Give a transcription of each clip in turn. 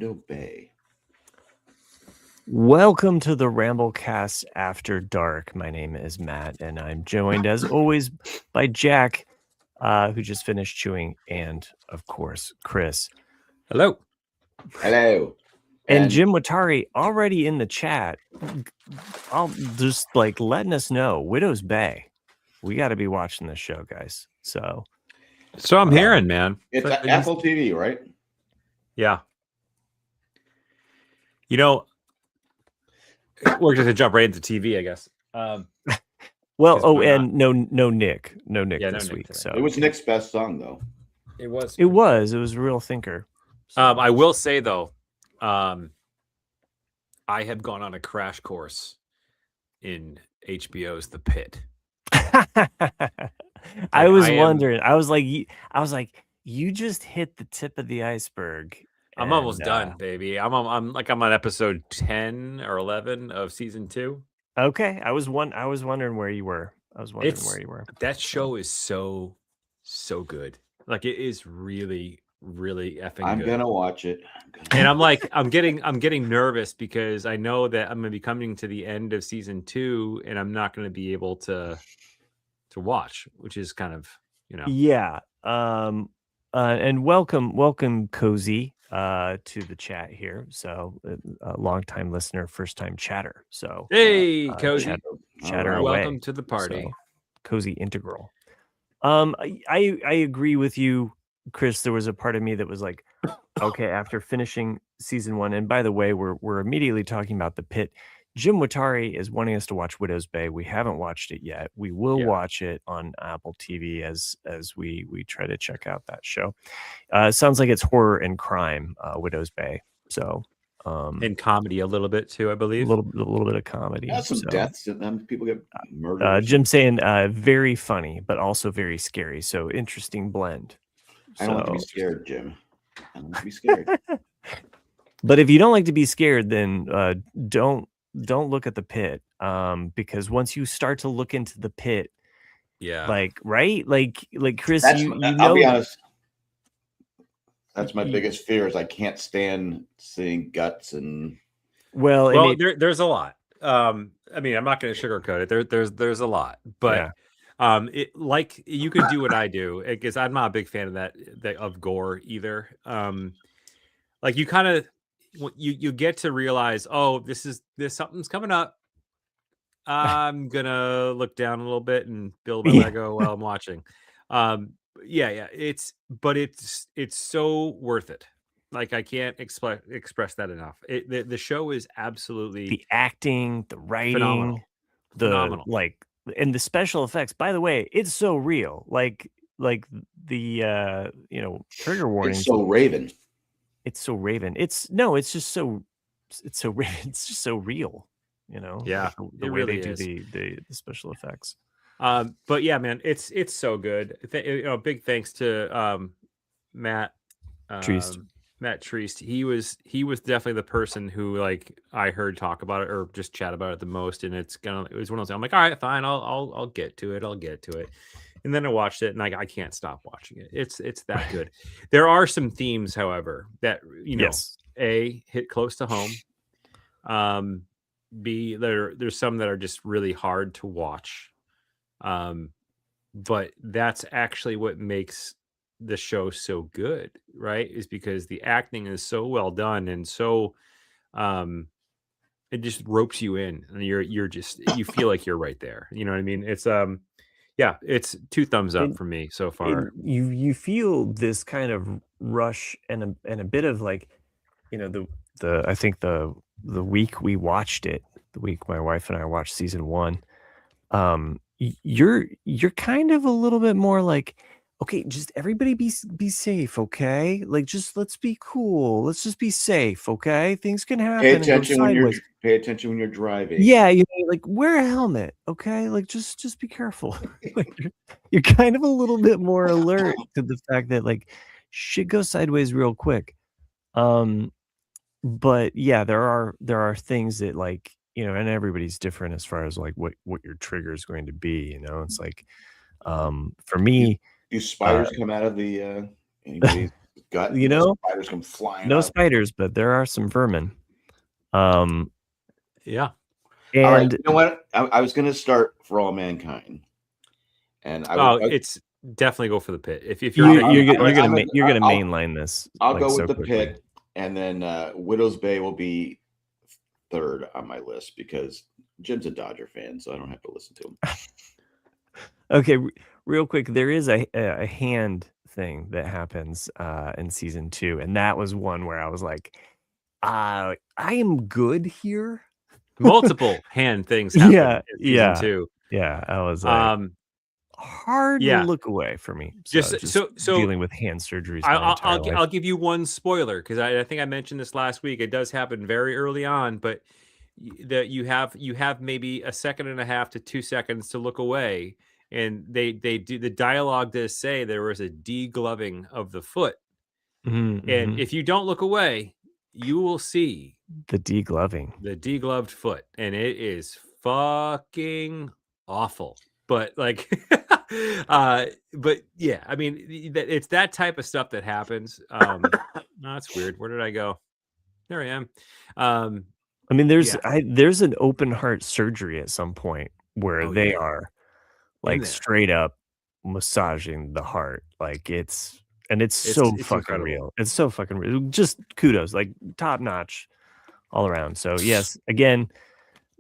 Orlando Bay. Welcome to the Ramblecast Afterdark. My name is Matt, and I'm joined, as always, by Jack, who just finished chewing, and, of course, Chris. Hello. Hello. And Jim Watari already in the chat. I'll just letting us know, Widow's Bay. We got to be watching this show, guys. So I'm hearing, man. It's Apple TV, right? Yeah. You know, we're going to jump right into TV, I guess. and no Nick this week. So it was Nick's best song, though. It was a real thinker. So. I will say though, I have gone on a crash course in HBO's The Pit. I was wondering. I was like, you just hit the tip of the iceberg. I'm almost done, baby. I'm on episode 10 or 11 of season 2. Okay, I was wondering where you were. That show is so good. Like, it is really, really effing good. I'm gonna watch it. And I'm getting nervous because I know that I'm gonna be coming to the end of season 2, and I'm not gonna be able to watch, which is kind of, Yeah. And welcome, Cozy, to the chat here. So, a long-time listener, first-time chatter. So, hey, Cozy, chatter away. Welcome to the party. So, Cozy integral. I agree with you, Chris. There was a part of me that was like, okay, after finishing season 1, and by the way, we're immediately talking about The Pit. Jim Watari is wanting us to watch Widow's Bay. We haven't watched it yet. We will watch it on Apple TV as we try to check out that show. Sounds like it's horror and crime, Widow's Bay. So and comedy a little bit too, I believe. A little bit of comedy. Yeah, some deaths and then people get murdered. Jim saying very funny, but also very scary. So interesting blend. I don't like to be scared, Jim. I don't like to be scared. But if you don't like to be scared, then don't look at The Pit, because once you start to look into The Pit, like Chris, I'll be honest, that's my biggest fear is I can't stand seeing guts and there's a lot. I mean, I'm not going to sugarcoat it. There's a lot, but you could do what I do, because I'm not a big fan of that of gore either. Like, you kind of you get to realize, oh, this something's coming up. I'm gonna look down a little bit and build my Lego while I'm watching. It's so worth it. Like, I can't express that enough. The show is absolutely, the acting, the writing, phenomenal. And the special effects. By the way, it's so real. Like the trigger warning. It's so Raven. It's so Raven. It's just so Raven. It's just so real, Yeah, the way they do the special effects. But yeah, man, it's so good. Big thanks to Matt Treist. Matt Treist. He was definitely the person who, I heard talk about it or just chat about it the most. And it was one of those. I'm like, all right, fine, I'll get to it. And then I watched it, and I can't stop watching it. It's that good. There are some themes, however, that A, hit close to home. B, there's some that are just really hard to watch. But that's actually what makes the show so good, right? Is because the acting is so well done, and so it just ropes you in, and you feel like you're right there. You know what I mean? It's it's 2 thumbs up for me so far. You feel this kind of rush and a bit of I think the week we watched it, the week my wife and I watched season 1, you're kind of a little bit more like, okay, just everybody be safe, okay? Like, just let's be cool. Let's just be safe, okay? Things can happen. Pay attention when you're driving. Yeah, wear a helmet, okay? Like, just be careful. You're kind of a little bit more alert to the fact that shit goes sideways real quick. But yeah, there are things that and everybody's different as far as what your trigger is going to be. It's for me. Do spiders come out of the? gut. You know, spiders come flying. No out. spiders, but there are some vermin. Yeah. And all right, you know what? I was going to start For All Mankind, and it's definitely go for the Pit. If you're you're gonna mainline this. I'll go with the Pit, and then Widow's Bay will be third on my list because Jim's a Dodger fan, so I don't have to listen to him. Okay, real quick, there is a hand thing that happens in season 2, and that was one where I was like, I am good here. Multiple hand things happen in season 2. Yeah, I was like, hard to look away for me. So dealing with hand surgeries. I'll give you one spoiler because I think I mentioned this last week. It does happen very early on, but that you have maybe a second and a half to 2 seconds to look away, and they do the dialogue does say there was a degloving of the foot, and if you don't look away, you will see the degloved foot, and it is fucking awful. But like, but yeah, I mean, it's that type of stuff that happens. No, that's weird. Where did I go? There I am. I mean, there's an open heart surgery at some point where they are like straight up massaging the heart. Like it's so fucking incredible. Real. It's so fucking real. Just kudos, like top notch all around. So yes, again,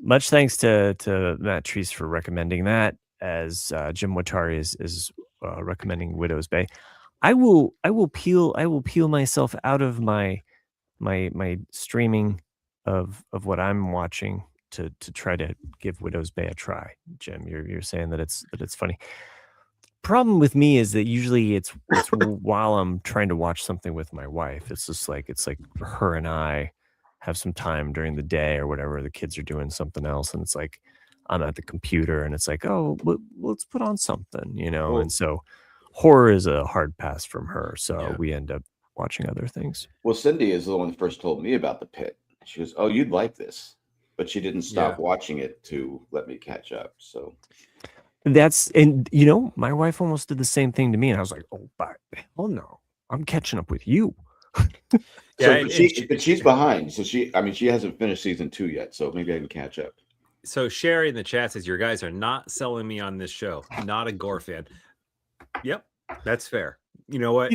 much thanks to Matt Treese for recommending that, as Jim Watari is recommending Widow's Bay. I will peel myself out of my streaming of what I'm watching to try to give Widow's Bay a try. Jim, you're saying that it's funny. Problem with me is that usually it's while I'm trying to watch something with my wife. It's just like her and I have some time during the day or whatever. The kids are doing something else, and it's like I'm at the computer, and it's like, oh, let's put on something, you know. And so horror is a hard pass from her. So we end up watching other things. Well, Cindy is the one that first told me about the Pit. She goes, "Oh, you'd like this," but she didn't stop watching it to let me catch up. So and you know, my wife almost did the same thing to me, and I was like, "Oh, hell no, I'm catching up with you." But she's behind. So she hasn't finished season 2 yet. So maybe I can catch up. So Sherry in the chat says, "Your guys are not selling me on this show. Not a gore fan." Yep, that's fair. You know what?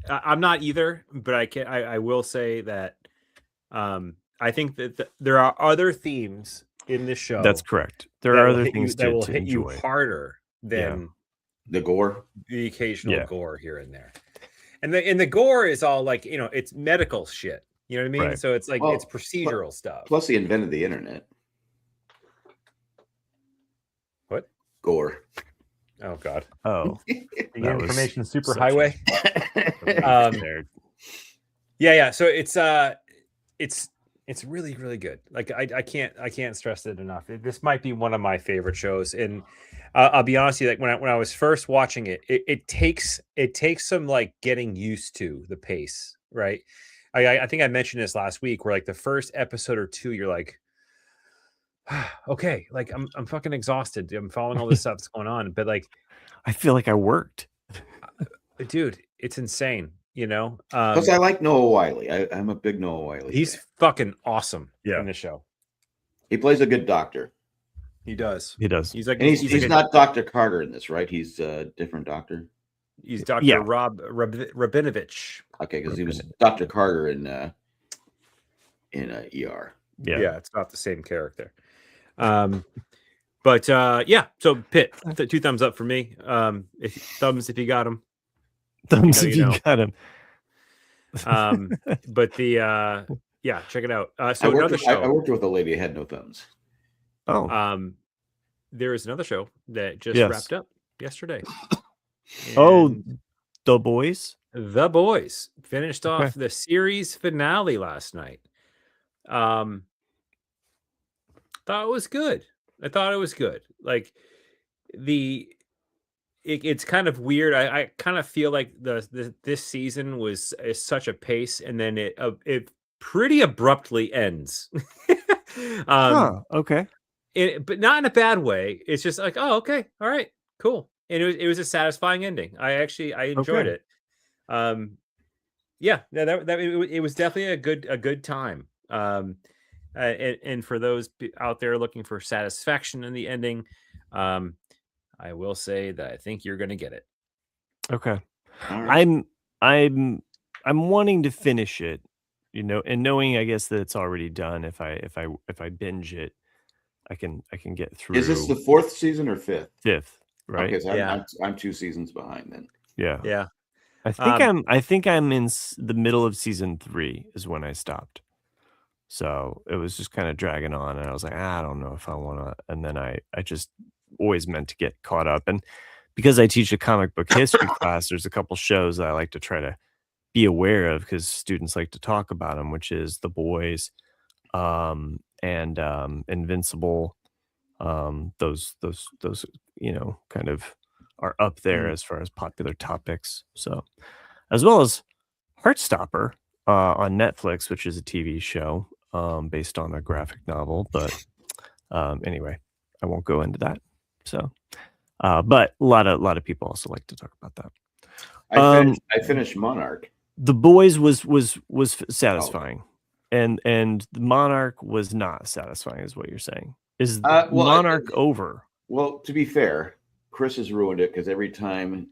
I'm not either, but I will say that I think that there are other themes in this show. That's correct. There are other things that will hit you harder than the gore, the occasional gore here and there. And the gore is all like, you know, it's medical shit. You know what I mean? Right. So it's like it's procedural stuff. Plus, he invented the internet. What? Gore. Oh God. Oh, the information superhighway. Yeah. So it's really, really good. Like I can't stress it enough. This might be one of my favorite shows. And I'll be honest with you, like when I was first watching it takes some like getting used to the pace, right? I think I mentioned this last week, where like the first episode or two, you're like, okay, like I'm fucking exhausted. I'm following all this stuff that's going on, but like I feel like I worked. Dude, it's insane. You know, because I like Noah Wiley. I'm a big Noah Wiley. He's fucking awesome in the show. He plays a good doctor. He does. He's like, and he's not Dr. Carter in this, right? He's a different doctor. He's Dr. Rabinovich. Okay, because he was Dr. Carter in ER. Yeah, it's not the same character. But so Pitt, 2 thumbs up for me. Thumbs if you got him. Thumbs if you got him. But check it out. So another show. I worked with a lady who had no thumbs. Oh. There is another show that just wrapped up yesterday. The Boys? The Boys finished off the series finale last night. Thought it was good. I thought it was good. Like it's kind of weird. I kind of feel like this season is such a pace, and then it pretty abruptly ends. Okay. But not in a bad way. It's just like, oh, okay, all right, cool. And it was a satisfying ending. I enjoyed it. Yeah, it was definitely a good time. And for those out there looking for satisfaction in the ending, I will say that I think you're going to get it. Okay. All right. I'm wanting to finish it, and knowing, I guess, that it's already done. If I binge it, I can get through. Is this the 4th season or 5th? 5th, right? Okay, so Yeah. I'm 2 seasons behind then. Yeah. I think I'm in the middle of season 3 is when I stopped. So it was just kind of dragging on, and I was like, I don't know if I want to. And then I just always meant to get caught up. And because I teach a comic book history class, there's a couple shows that I like to try to be aware of because students like to talk about them, which is The Boys, and Invincible. Those kind of are up there as far as popular topics. So, as well as Heartstopper on Netflix, which is a TV show based on a graphic novel. But anyway, I won't go into that. So, but a lot of people also like to talk about that. I finished Monarch. The Boys was satisfying, and the Monarch was not satisfying, is what you're saying. Is Monarch over? Well, to be fair, Chris has ruined it because every time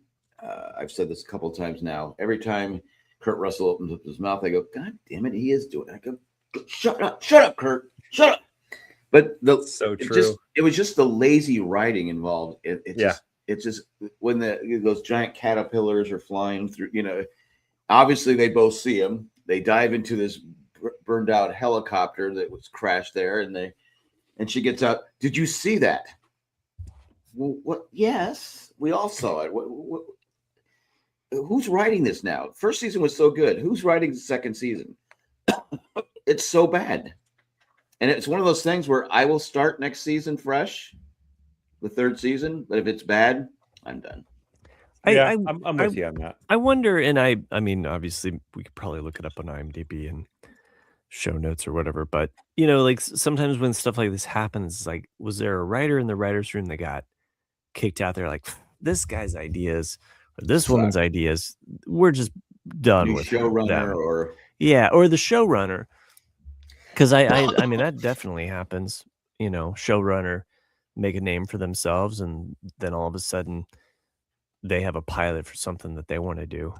I've said this a couple of times now, every time Kurt Russell opens up his mouth, I go, God damn it, he is doing it. I go, shut up, Kurt, shut up. But it was just the lazy writing involved. It's just when those giant caterpillars are flying through, obviously they both see him. They dive into this burned out helicopter that was crashed there, and she gets out. Did you see that? Well, what? Yes, we all saw it. What, who's writing this now? First season was so good. Who's writing the second season? It's so bad. And it's one of those things where I will start next season fresh, the 3rd season. But if it's bad, I'm done. I'm with you on that. I wonder, and I mean, obviously, we could probably look it up on IMDb and show notes or whatever. But like sometimes when stuff like this happens, it's like, was there a writer in the writer's room that got kicked out there? Like, this guy's ideas or this woman's ideas, we're just done with showrunner or the showrunner. Because I mean, that definitely happens. Showrunner make a name for themselves, and then all of a sudden they have a pilot for something that they want to do.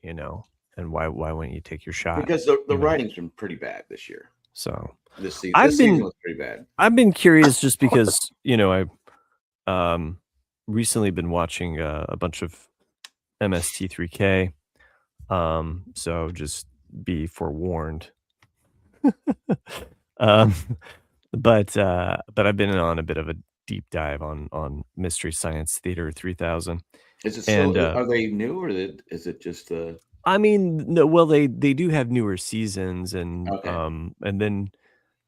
And why wouldn't you take your shot? Because the writing's been pretty bad this year. So this season was pretty bad. I've been curious just because I've recently been watching a bunch of MST3K. So just be forewarned. But I've been on a bit of a deep dive on Mystery Science Theater 3000. Is it still? Are they new, or is it just? I mean, no. Well, they do have newer seasons, and and then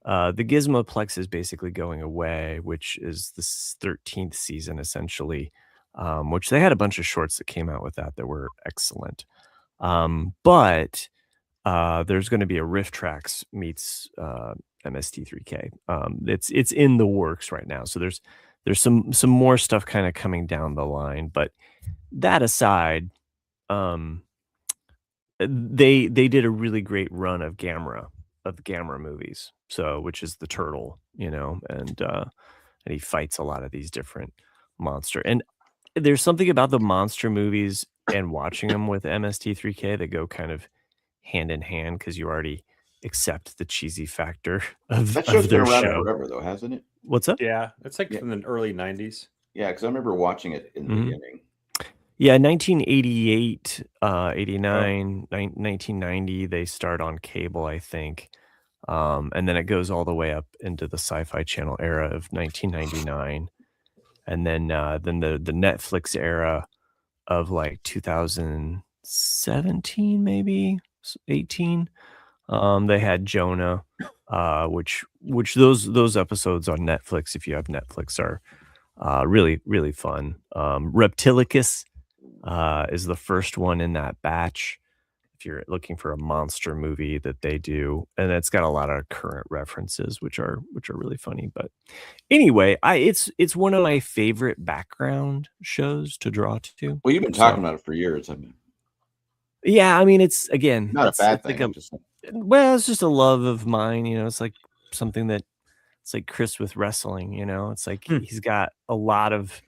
the Gizmoplex is basically going away, which is the 13th season essentially. Which they had a bunch of shorts that came out with that were excellent. But there's going to be a Riff Tracks meets MST3K. It's in the works right now. So there's some more stuff kind of coming down the line. But that aside, they did a really great run of Gamera movies. So which is the turtle, and he fights a lot of these different monster. And there's something about the monster movies and watching them with MST3K that go kind of hand in hand because you already accept the cheesy factor of that show's their been around show. Forever, though, hasn't it? What's up? Yeah, it's like from the early 90s. Yeah, because I remember watching it in the beginning. Yeah, 1988, 89, 1990, they start on cable, I think. And then it goes all the way up into the Sci-Fi Channel era of 1999. And then the Netflix era of like 2017, maybe 18. They had Jonah, which those episodes on Netflix, if you have Netflix, are really, really fun. Reptilicus is the first one in that batch. If you're looking for a monster movie that they do, and it's got a lot of current references, which are really funny. But anyway, it's one of my favorite background shows to draw to. Well, you've been talking about it for years. I mean, Yeah, I mean, it's again not a bad it's like thing. it's just a love of mine. It's like something that it's like Chris with wrestling. It's like he's got a lot of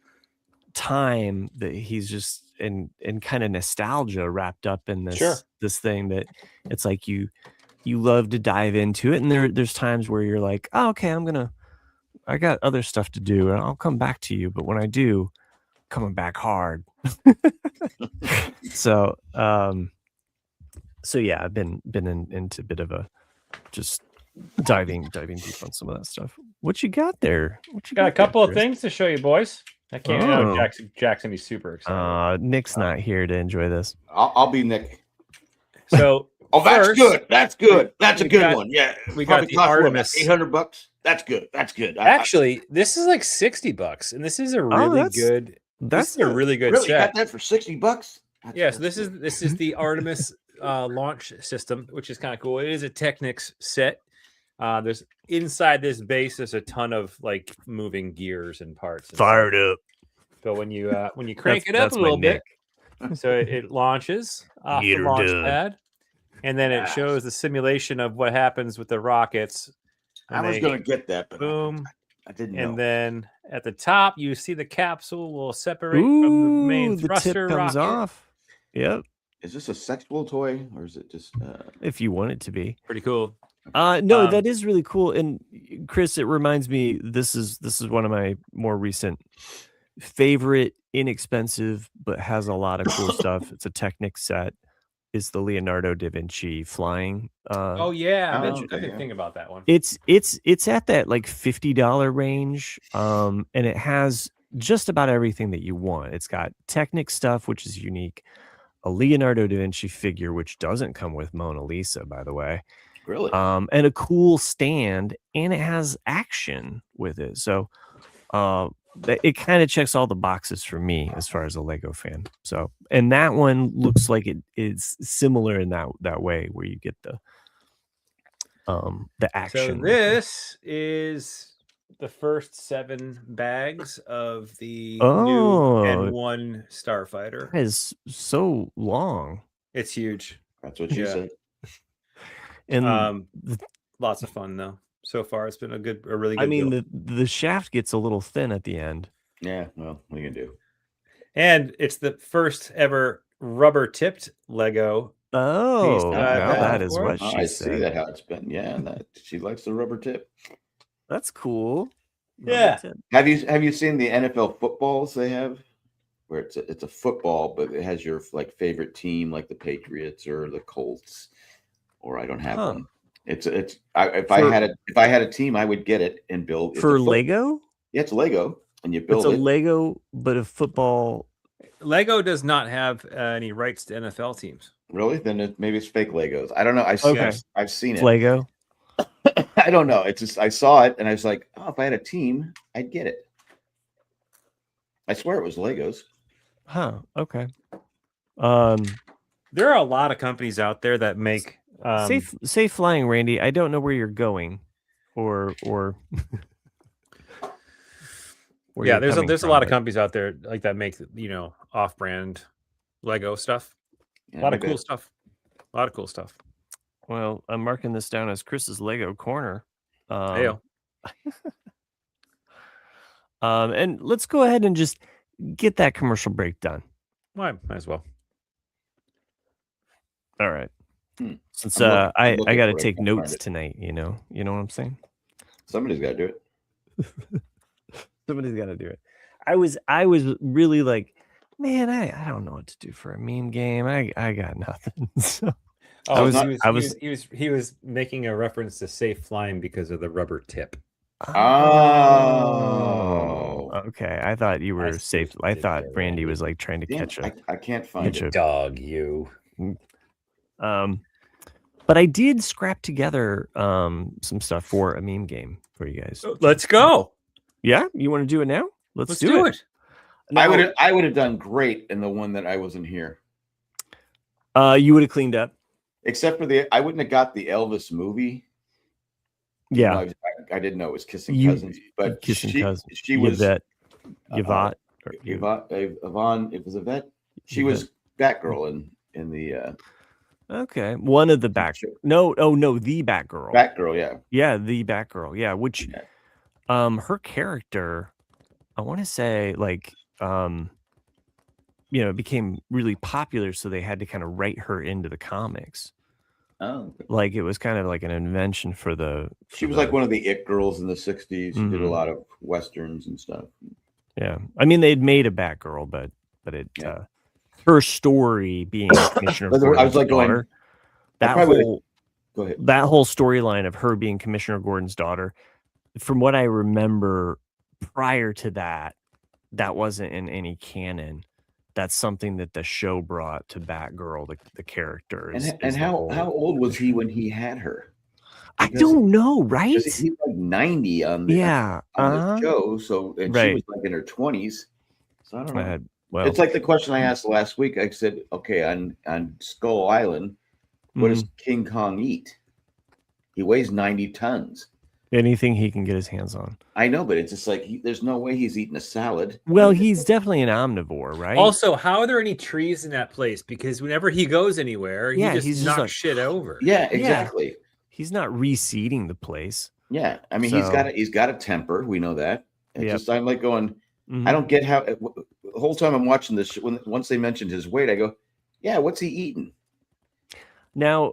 time that he's just in kind of nostalgia wrapped up in this thing that it's like you love to dive into it, and there's times where you're like, oh, okay, I got other stuff to do and I'll come back to you, but when I do, coming back hard. So yeah, I've been into a bit of a just diving deep on some of that stuff. What you got there? Got a couple of things to show you, boys. I can't. Oh. Jackson be super excited. Nick's not here to enjoy this. I'll be Nick. So, that's good. That's good. That's a good one. Yeah, we got the Artemis. $800. That's good. That's good. Actually, this is like $60, and this is a really good. That's a really good really set. Got that for $60. Yeah. So this is the Artemis launch system, which is kind of cool. It is a Technics set. There's inside this base. There's a ton of like moving gears and parts. Fired up. So when you crank it up a little bit, so it launches off the launch pad, and then it shows the simulation of what happens with the rockets. I was going to get that, but boom, I didn't know. And then at the top, you see the capsule will separate from the main thruster. The tip comes off. Yep. Is this a sexual toy, or is it just? If you want it to be, pretty cool. No, that is really cool. And Chris, it reminds me, this is one of my more recent favorite, inexpensive, but has a lot of cool stuff. It's a Technics set. Is the Leonardo da Vinci flying? Oh yeah, I didn't think about that one. It's at that like $50 range, and it has just about everything that you want. It's got Technics stuff, which is unique. A Leonardo da Vinci figure, which doesn't come with Mona Lisa, by the way. Really? And a cool stand, and it has action with it. So it kind of checks all the boxes for me as far as a Lego fan. So, and that one looks like it is similar in that way where you get the action. So this is the first 7 bags of the new N1 Starfighter. That is so long. It's huge. That's what she said. And lots of fun though. So far, it's been a really good. I mean, the shaft gets a little thin at the end. Yeah, well, what are you gonna do? And it's the first ever rubber tipped Lego. Oh, that is what she said. I see that how it's been. Yeah, she likes the rubber tip. That's cool. Yeah. Have you seen the NFL footballs they have? Where it's a football, but it has your like favorite team, like the Patriots or the Colts. Or I don't have one. If I had a team, I would get it and build for Lego. Yeah, it's Lego, and you build it. It's a Lego, but a football. Lego does not have any rights to NFL teams. Really? Then maybe it's fake Legos. I don't know. I've seen it. Lego. I don't know. It's just I saw it and I was like, oh, if I had a team, I'd get it. I swear it was Legos. Huh. Okay. There are a lot of companies out there that make. Safe flying, Randy. I don't know where you're going, or yeah, there's a lot of companies out there like that make off-brand Lego stuff. Yeah, a lot of cool stuff. Well, I'm marking this down as Chris's Lego corner. And let's go ahead and just get that commercial break done. Might as well. All right. Since I got to take notes tonight, you know what I'm saying? Somebody's got to do it. Somebody's got to do it. I was really like, man, I don't know what to do for a meme game. I got nothing. So he was making a reference to safe flying because of the rubber tip. Oh, okay. I thought you were safe. I thought Brandy was like trying to catch a. I can't find a dog. You. But I did scrap together some stuff for a meme game for you guys. Let's go. Yeah, you want to do it now? Let's do it. Now, I would have done great in the one that I wasn't here. You would have cleaned up, except for I wouldn't have got the Elvis movie. Yeah, I didn't know it was Kissing Cousins, but she was that Yvette. Yvonne. It was Yvette. She was Batgirl in the Okay, one of the back. No, the Batgirl. Batgirl, yeah. Yeah, the Batgirl. Yeah, which her character, I want to say, like, it became really popular, so they had to kind of write her into the comics. Oh, like it was kind of like an invention for the. She was like one of the it girls in the '60s. She did a lot of westerns and stuff. Yeah, I mean they'd made a Batgirl, but her story being Commissioner Gordon's I was like daughter, go ahead. That whole storyline of her being Commissioner Gordon's daughter, from what I remember prior to that wasn't in any canon. That's something that the show brought to Batgirl, the character. And how old was he when he had her? I don't know, right? He's like 90 on the show, so she was like in her 20s. So I don't know. Well, it's like the question I asked last week. I said, okay, on Skull Island, what does King Kong eat? He weighs 90 tons. Anything he can get his hands on. I know, but it's just like there's no way he's eating a salad. Well, he's definitely an omnivore, right? Also, how are there any trees in that place? Because whenever he goes anywhere, he just knocks like, shit over. Yeah, exactly. Yeah. He's not reseeding the place. Yeah, I mean, he's got a temper. We know that. It's just I'm like going. I don't get how the whole time I'm watching this. Once they mentioned his weight, I go, yeah, what's he eating? Now,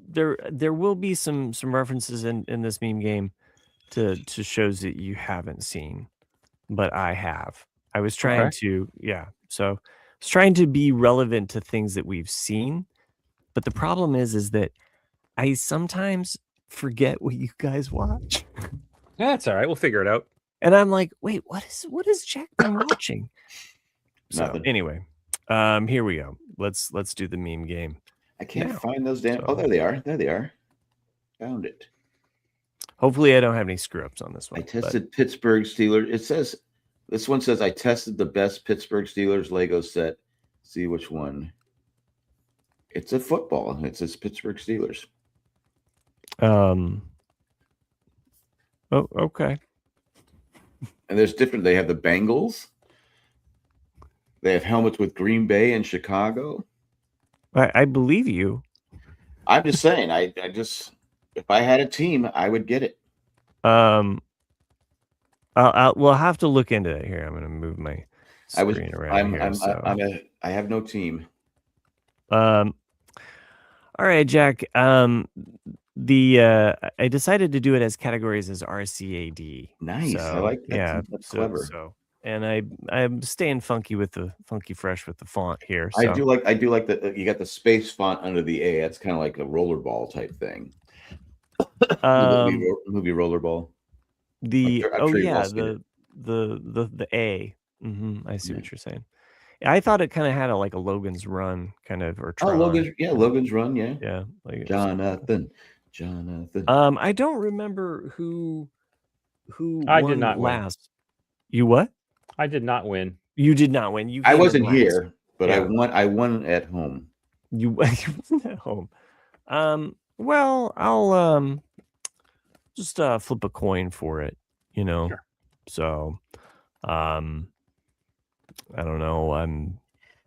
there will be some references in this meme game to shows that you haven't seen, but I have. I was trying to, so I was trying to be relevant to things that we've seen, but the problem is that I sometimes forget what you guys watch. That's all right. We'll figure it out. And I'm like, wait, what is Jack been watching? So anyway, here we go. Let's do the meme game. I can't find those damn. Oh, there they are. There they are. Found it. Hopefully, I don't have any screw ups on this one. I tested Pittsburgh Steelers. It says this one says I tested the best Pittsburgh Steelers Lego set. See which one. It's a football. It says Pittsburgh Steelers. Oh, okay. And there's different. They have the Bengals. They have helmets with Green Bay and Chicago. I believe you. I'm just saying. I just if I had a team, I would get it. We'll have to look into it here. I'm going to move my screen around. I have no team. All right, Jack. I decided to do it as categories as RCAD. Nice. So, I like that. Yeah, that's clever. And I'm staying funky fresh with the font here. So. I do like that you got the space font under the A. That's kind of like a rollerball type thing. Movie Rollerball. The A. I see what you're saying. I thought it kind of had a Logan's Run kind of or Tron. Logan's Run, yeah. Like Jonathan. I don't remember who I did not last. Win. You what? I did not win. You did not win. I wasn't here, but I won at home. You won at home. Well, I'll just flip a coin for it, Sure. So I don't know. I'm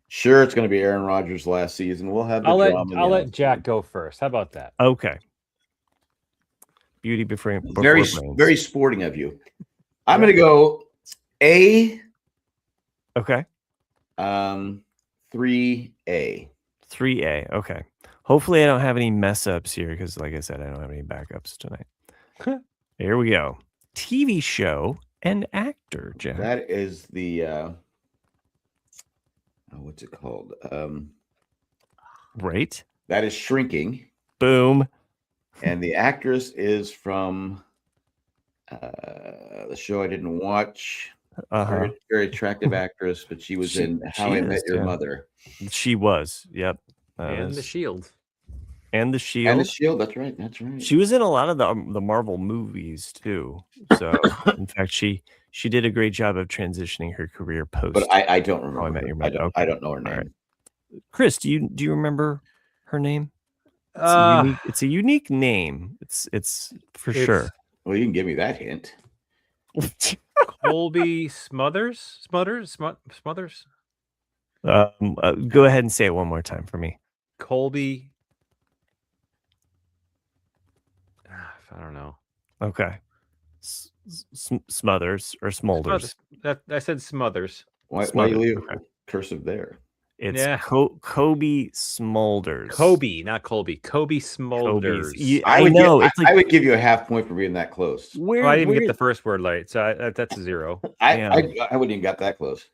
sure it's going to be Aaron Rodgers' last season. We'll have. I'll let Jack go first. How about that? Okay. Beauty before very sporting of you. I'm going to go A. Okay. 3A. 3A. Okay. Hopefully I don't have any mess ups here because, like I said, I don't have any backups tonight. Here we go. TV show and actor, Jack. That is the what's it called? Right. That is Shrinking. Boom. And the actress is from the show I didn't watch. Very, very attractive actress, but she was in How I Met Your Mother. She was. Yep. And The Shield. And The Shield. And The Shield. That's right. That's right. She was in a lot of the Marvel movies too. So, in fact, she did a great job of transitioning her career post. But I don't remember. How I Met Your Mother. I don't know her name. Right. Chris, do you remember her name? It's a unique name. It's for sure. Well, you can give me that hint. Colby Smothers. Go ahead and say it one more time for me. Colby. I don't know. Okay. Smothers or Smolders. I said Smothers. Why you leave cursive there? It's Kobe Smolders. Kobe, not Colby. Kobe Smolders. I know. It's like, I would give you a half point for being that close. I didn't even get the first word right, so that's a 0. I wouldn't even got that close.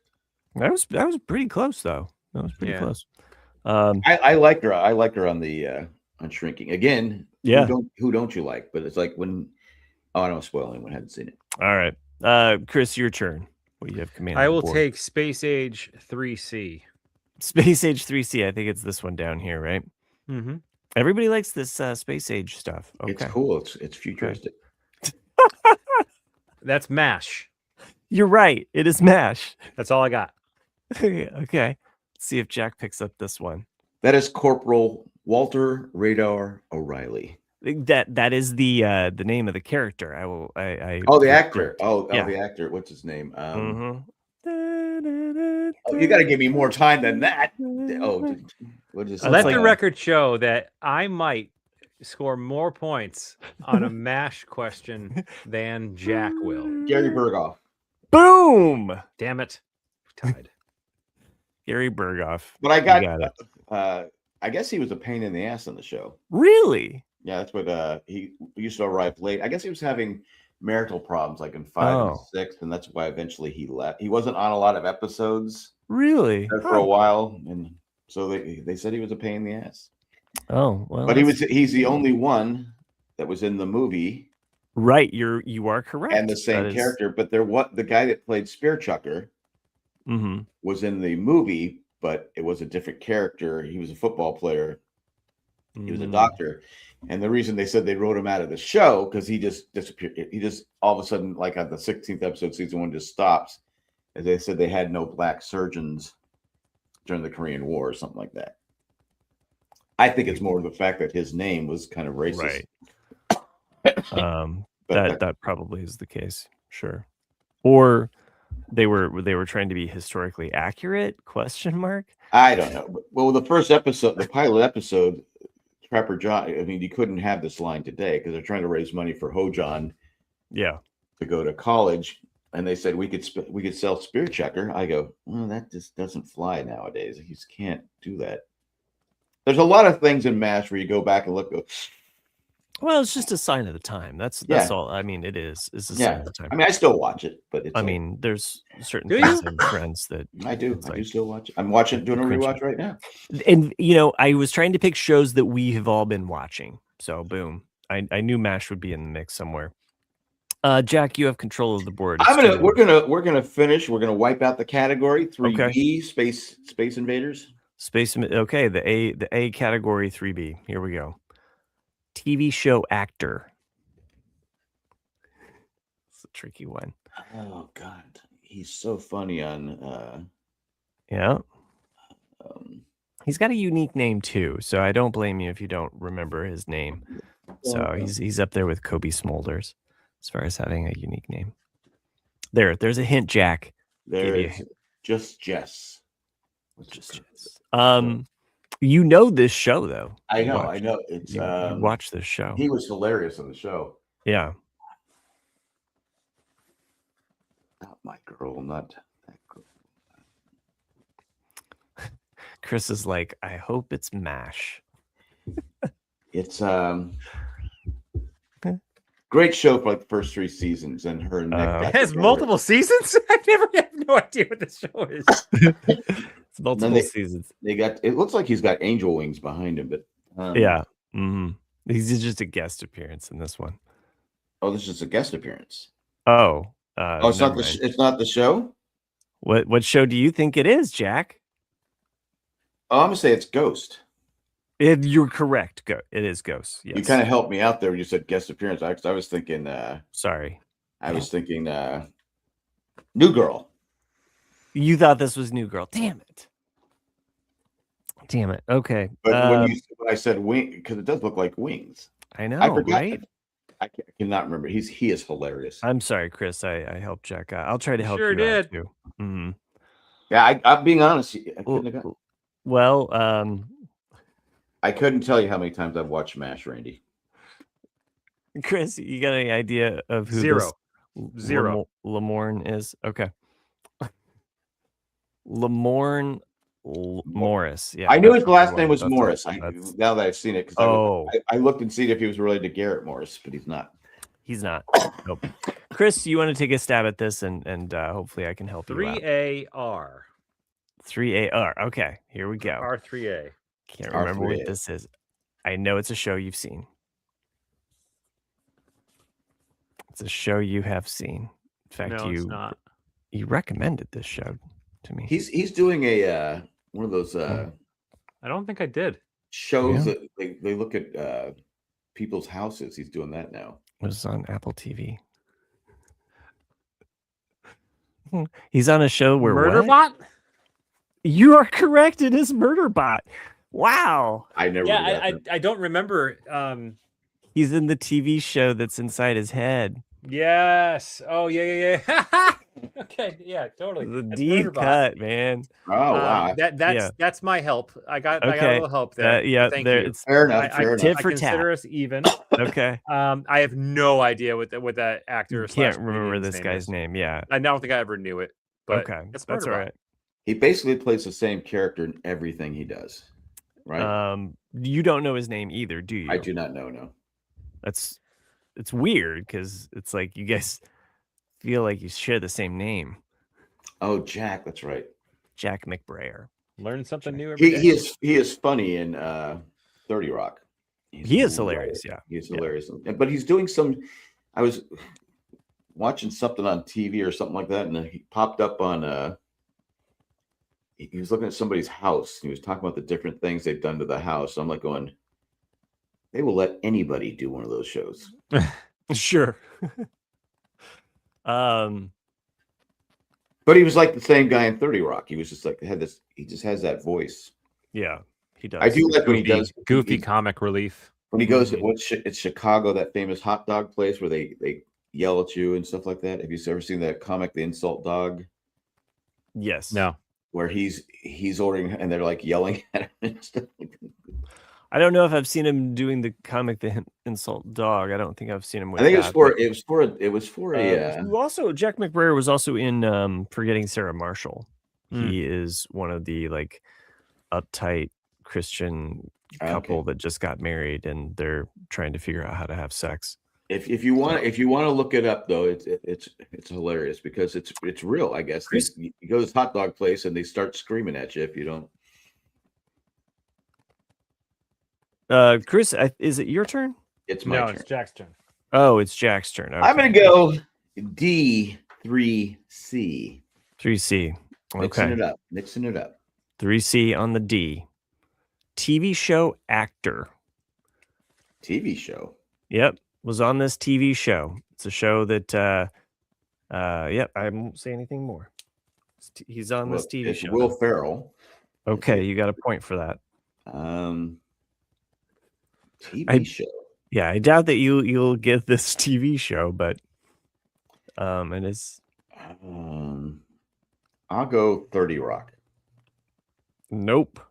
I was pretty close though. That was pretty close. I liked her. I liked her on the on Shrinking. Again, yeah. Who don't you like? But it's like when I don't spoil anyone hadn't seen it. All right. Chris, your turn. What do you have command? I will take Space Age 3C. Space Age 3C. I think it's this one down here, right? Mm-hmm. Everybody likes this Space Age stuff. Okay. It's cool. It's futuristic. That's MASH. You're right. It is MASH. That's all I got. Okay. Let's see if Jack picks up this one. That is Corporal Walter Radar O'Reilly. That is the name of the character. The actor. The actor. What's his name? You got to give me more time than that. Let the record show that I might score more points on a MASH question than Jack will. Gary Berghoff. Boom! Damn it. Tied. Gary Berghoff. But I got I guess he was a pain in the ass on the show. Really? Yeah, that's what he used to arrive late. I guess he was having marital problems like in 5 and 6, and that's why eventually he left. He wasn't on a lot of episodes. Really? For a while, and so they said he was a pain in the ass. Oh, well. But he's the only one that was in the movie. Right, you are correct. And the same character, but the guy that played Spear Chucker was in the movie, but it was a different character. He was a football player. He was a doctor. And the reason they said they wrote him out of the show, because he just disappeared. He just all of a sudden, like on the 16th episode, season 1, just stops. As they said, they had no black surgeons during the Korean War or something like that. I think it's more the fact that his name was kind of racist. Right. That probably is the case. Sure. Or they were trying to be historically accurate? ? I don't know. Well, the first episode, the pilot episode, Trapper John. I mean, you couldn't have this line today because they're trying to raise money for Ho-John. Yeah. To go to college, and they said we could sell Spear Chucker. I go, well, that just doesn't fly nowadays. You just can't do that. There's a lot of things in MASH where you go back and look. Well, it's just a sign of the time. That's all. I mean, it is. It's a sign of the time. I mean, I still watch it, but it's there's certain things and trends that I do. I do still watch it. I'm doing a rewatch right now. And I was trying to pick shows that we have all been watching. So boom, I knew MASH would be in the mix somewhere. Jack, you have control of the board. We're gonna finish. We're gonna wipe out the category 3B. Space Invaders. Okay, the A category 3B. Here we go. TV show actor. It's a tricky one. Oh God, he's so funny on. Yeah. He's got a unique name too, so I don't blame you if you don't remember his name. So he's up there with Kobe Smolders as far as having a unique name. There's a hint, Jack. There's just Jess. Just Jess. You know this show though. I know. It's you watch this show. He was hilarious on the show. Yeah. Not my girl, not that girl. Chris is like, I hope it's MASH. It's great show for like the first 3 seasons, and her and Nick it has multiple seasons. I have no idea what this show is. It's multiple seasons. It looks like he's got angel wings behind him, but yeah. He's just a guest appearance in this one. Oh, this is a guest appearance. It's not it's not the show. What show do you think it is, Jack? Oh, I'm gonna say it's Ghost. You're correct. It is Ghost. Yes. You kind of helped me out there when you said guest appearance. I was thinking. Sorry. I was thinking New Girl. You thought this was New Girl. Damn it. Okay. But when I said wing, because it does look like wings. I know. I forgot. Right? I cannot remember. He is hilarious. I'm sorry, Chris. I helped Jack out. I'll try to help you did. out too. Yeah, I'm being honest. I couldn't have got... Well, I couldn't tell you how many times I've watched MASH, Randy. Chris, you got any idea of who Zero. this Zero. Lamorne is? Okay. Lamorne Morris. Yeah, I knew his last name was that's Morris. that's... Now that I've seen it, because I looked and see if he was related to Garrett Morris, but he's not. He's not. Nope. Chris, you want to take a stab at this, and hopefully I can help you out. 3AR. 3AR. Okay, here we go. R3A. Can't remember what this is. I know it's a show you've seen. It's a show you have seen. In fact, no, it's not. You recommended this show to me. He's doing a one of those I don't think I did. Shows that they look at people's houses. He's doing that now. It was on Apple TV. He's on a show where Murderbot? You are correct. It is Murderbot. Wow. I never. Yeah, I don't remember. He's in the TV show that's inside his head. Yes. Oh yeah. Okay. Yeah. Totally. The deep cut, man. Oh wow. That's my help. I got a little help there. Thank you. It's fair enough. Tit for consider tat. us even. Okay. I have no idea what that actor. Can't remember this guy's name. Yeah. I don't think I ever knew it. But okay, that's all right. He basically plays the same character in everything he does. Right. You don't know his name either, do you? I do not know. No. It's weird because it's like you guys feel like you share the same name. Oh, Jack, that's right. Jack McBrayer. Learn something new every day. He is funny in 30 Rock. He is hilarious, yeah. He's hilarious. But he's doing some. I was watching something on TV or something like that, and he popped up on he was looking at somebody's house. He was talking about the different things they've done to the house. So I'm like going, they will let anybody do one of those shows. Sure. But he was like the same guy in 30 Rock. He was just like he just has that voice. Yeah, he does. I do like when he does goofy comic relief. When he goes it's Chicago, that famous hot dog place where they yell at you and stuff like that. Have you ever seen that comic, The Insult Dog? Yes. No. Where he's ordering and they're like yelling at him and stuff. I don't know if I've seen him doing the comic The Insult Dog. I don't think I've seen him with I think that, it was for a also Jack McBrayer was also in Forgetting Sarah Marshall. He is one of the like uptight Christian couple that just got married and they're trying to figure out how to have sex. If you want to look it up though, it's hilarious because it's real, I guess. You go to this hot dog place and they start screaming at you if you don't. Chris, is it your turn? It's my turn. It's Jack's turn. Oh, it's Jack's turn. Okay. I'm gonna go D3C. 3C. Okay. Mixing it up. 3C on the D. TV show actor. TV show. Yep. Was on this TV show. It's a show that I won't say anything more. He's on this TV show. Will Ferrell. Okay, you got a point for that. TV show. Yeah, I doubt that you'll get this TV show, but it is. I'll go 30 Rock. Nope.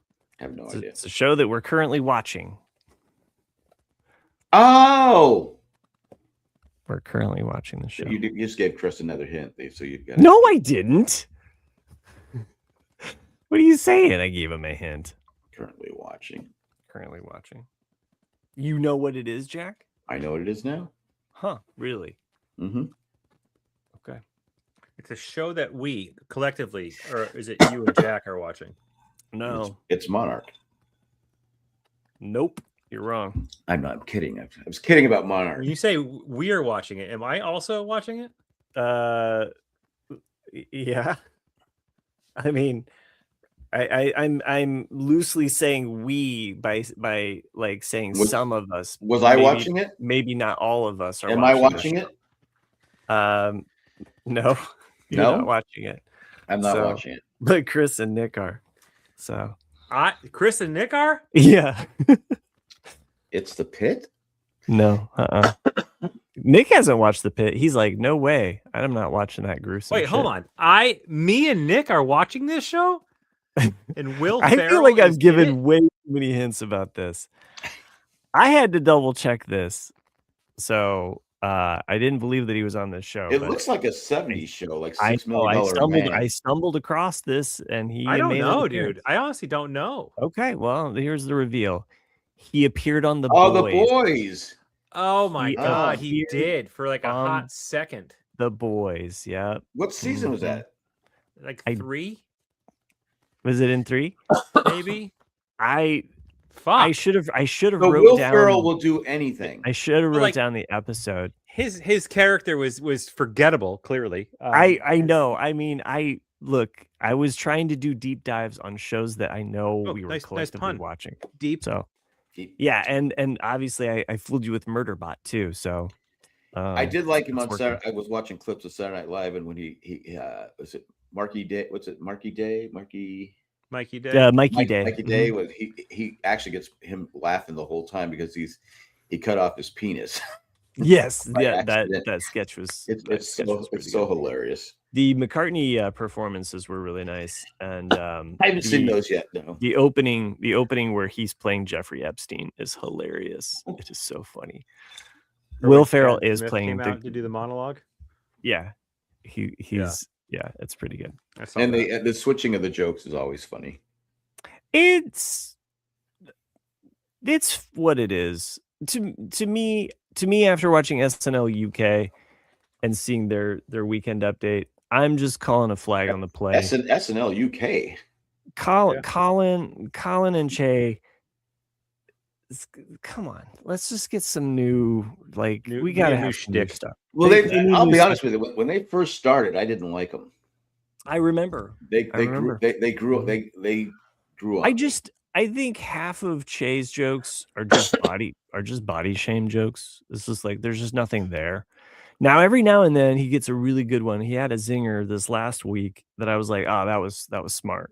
I have no idea. It's a show that we're currently watching. Oh, we're currently watching the show. You just gave Chris another hint, so you got. No, I didn't. What are you saying? I gave him a hint. Currently watching. You know what it is, Jack? I know what it is now. Huh? Really? Mm-hmm. Okay. It's a show that we collectively, or is it you and Jack are watching? No. It's Monarch. Nope. You're wrong. I'm not kidding. I was kidding about Monarch. When you say we are watching it, am I also watching it? Yeah. I mean, I'm loosely saying we by like saying some of us. Was I watching it? Maybe not all of us are. Am I watching it? No, you're not watching it. I'm not watching it. But Chris and Nick are. So Chris and Nick are? Yeah. It's The Pit? No. Nick hasn't watched The Pit. He's like, no way. I'm not watching that gruesome shit. Hold on. Me and Nick are watching this show? And Will I Ferrell feel like I've is given way too many hints about this. I had to double check this. So I didn't believe that he was on this show. It looks like a 70s show, like $6 million Man. I stumbled across this, and I don't know, dude. I honestly don't know. Okay, well, here's the reveal. He appeared on The Boys. The Boys. Oh my God, he did for like a hot second. The Boys, yeah. What season was that? Like 3? Was it in 3? Maybe. I should have So wrote Will down. Ferrell will do anything. I should have wrote down the episode. His character was forgettable. Clearly, I know. I mean, I was trying to do deep dives on shows that I know we were collectively watching. Deep. So, yeah, and obviously I fooled you with Murderbot too. So, I did like him on Saturday. I was watching clips of Saturday Night Live, and when he was it Marky Day? What's it? Mikey Day. Mikey Day. Mikey Day was he actually gets him laughing the whole time because he cut off his penis. Yes, yeah, that sketch was it's so hilarious. The McCartney performances were really nice, and I haven't seen those yet. No, the opening where he's playing Jeffrey Epstein is hilarious. It is so funny. Will Ferrell is playing to do the monologue. Yeah, he's it's pretty good. And the switching of the jokes is always funny. It's what it is to me. After watching SNL UK and seeing their weekend update, I'm just calling a flag on the play. SNL UK. Colin and Che. Come on, let's just get some new we gotta have some new stuff. Well, I'll be honest with you. When they first started, I didn't like them. I remember. They grew up. I think half of Che's jokes are just body shame jokes. It's just like there's just nothing there. Now every now and then he gets a really good one. He had a zinger this last week that I was like, oh, that was smart.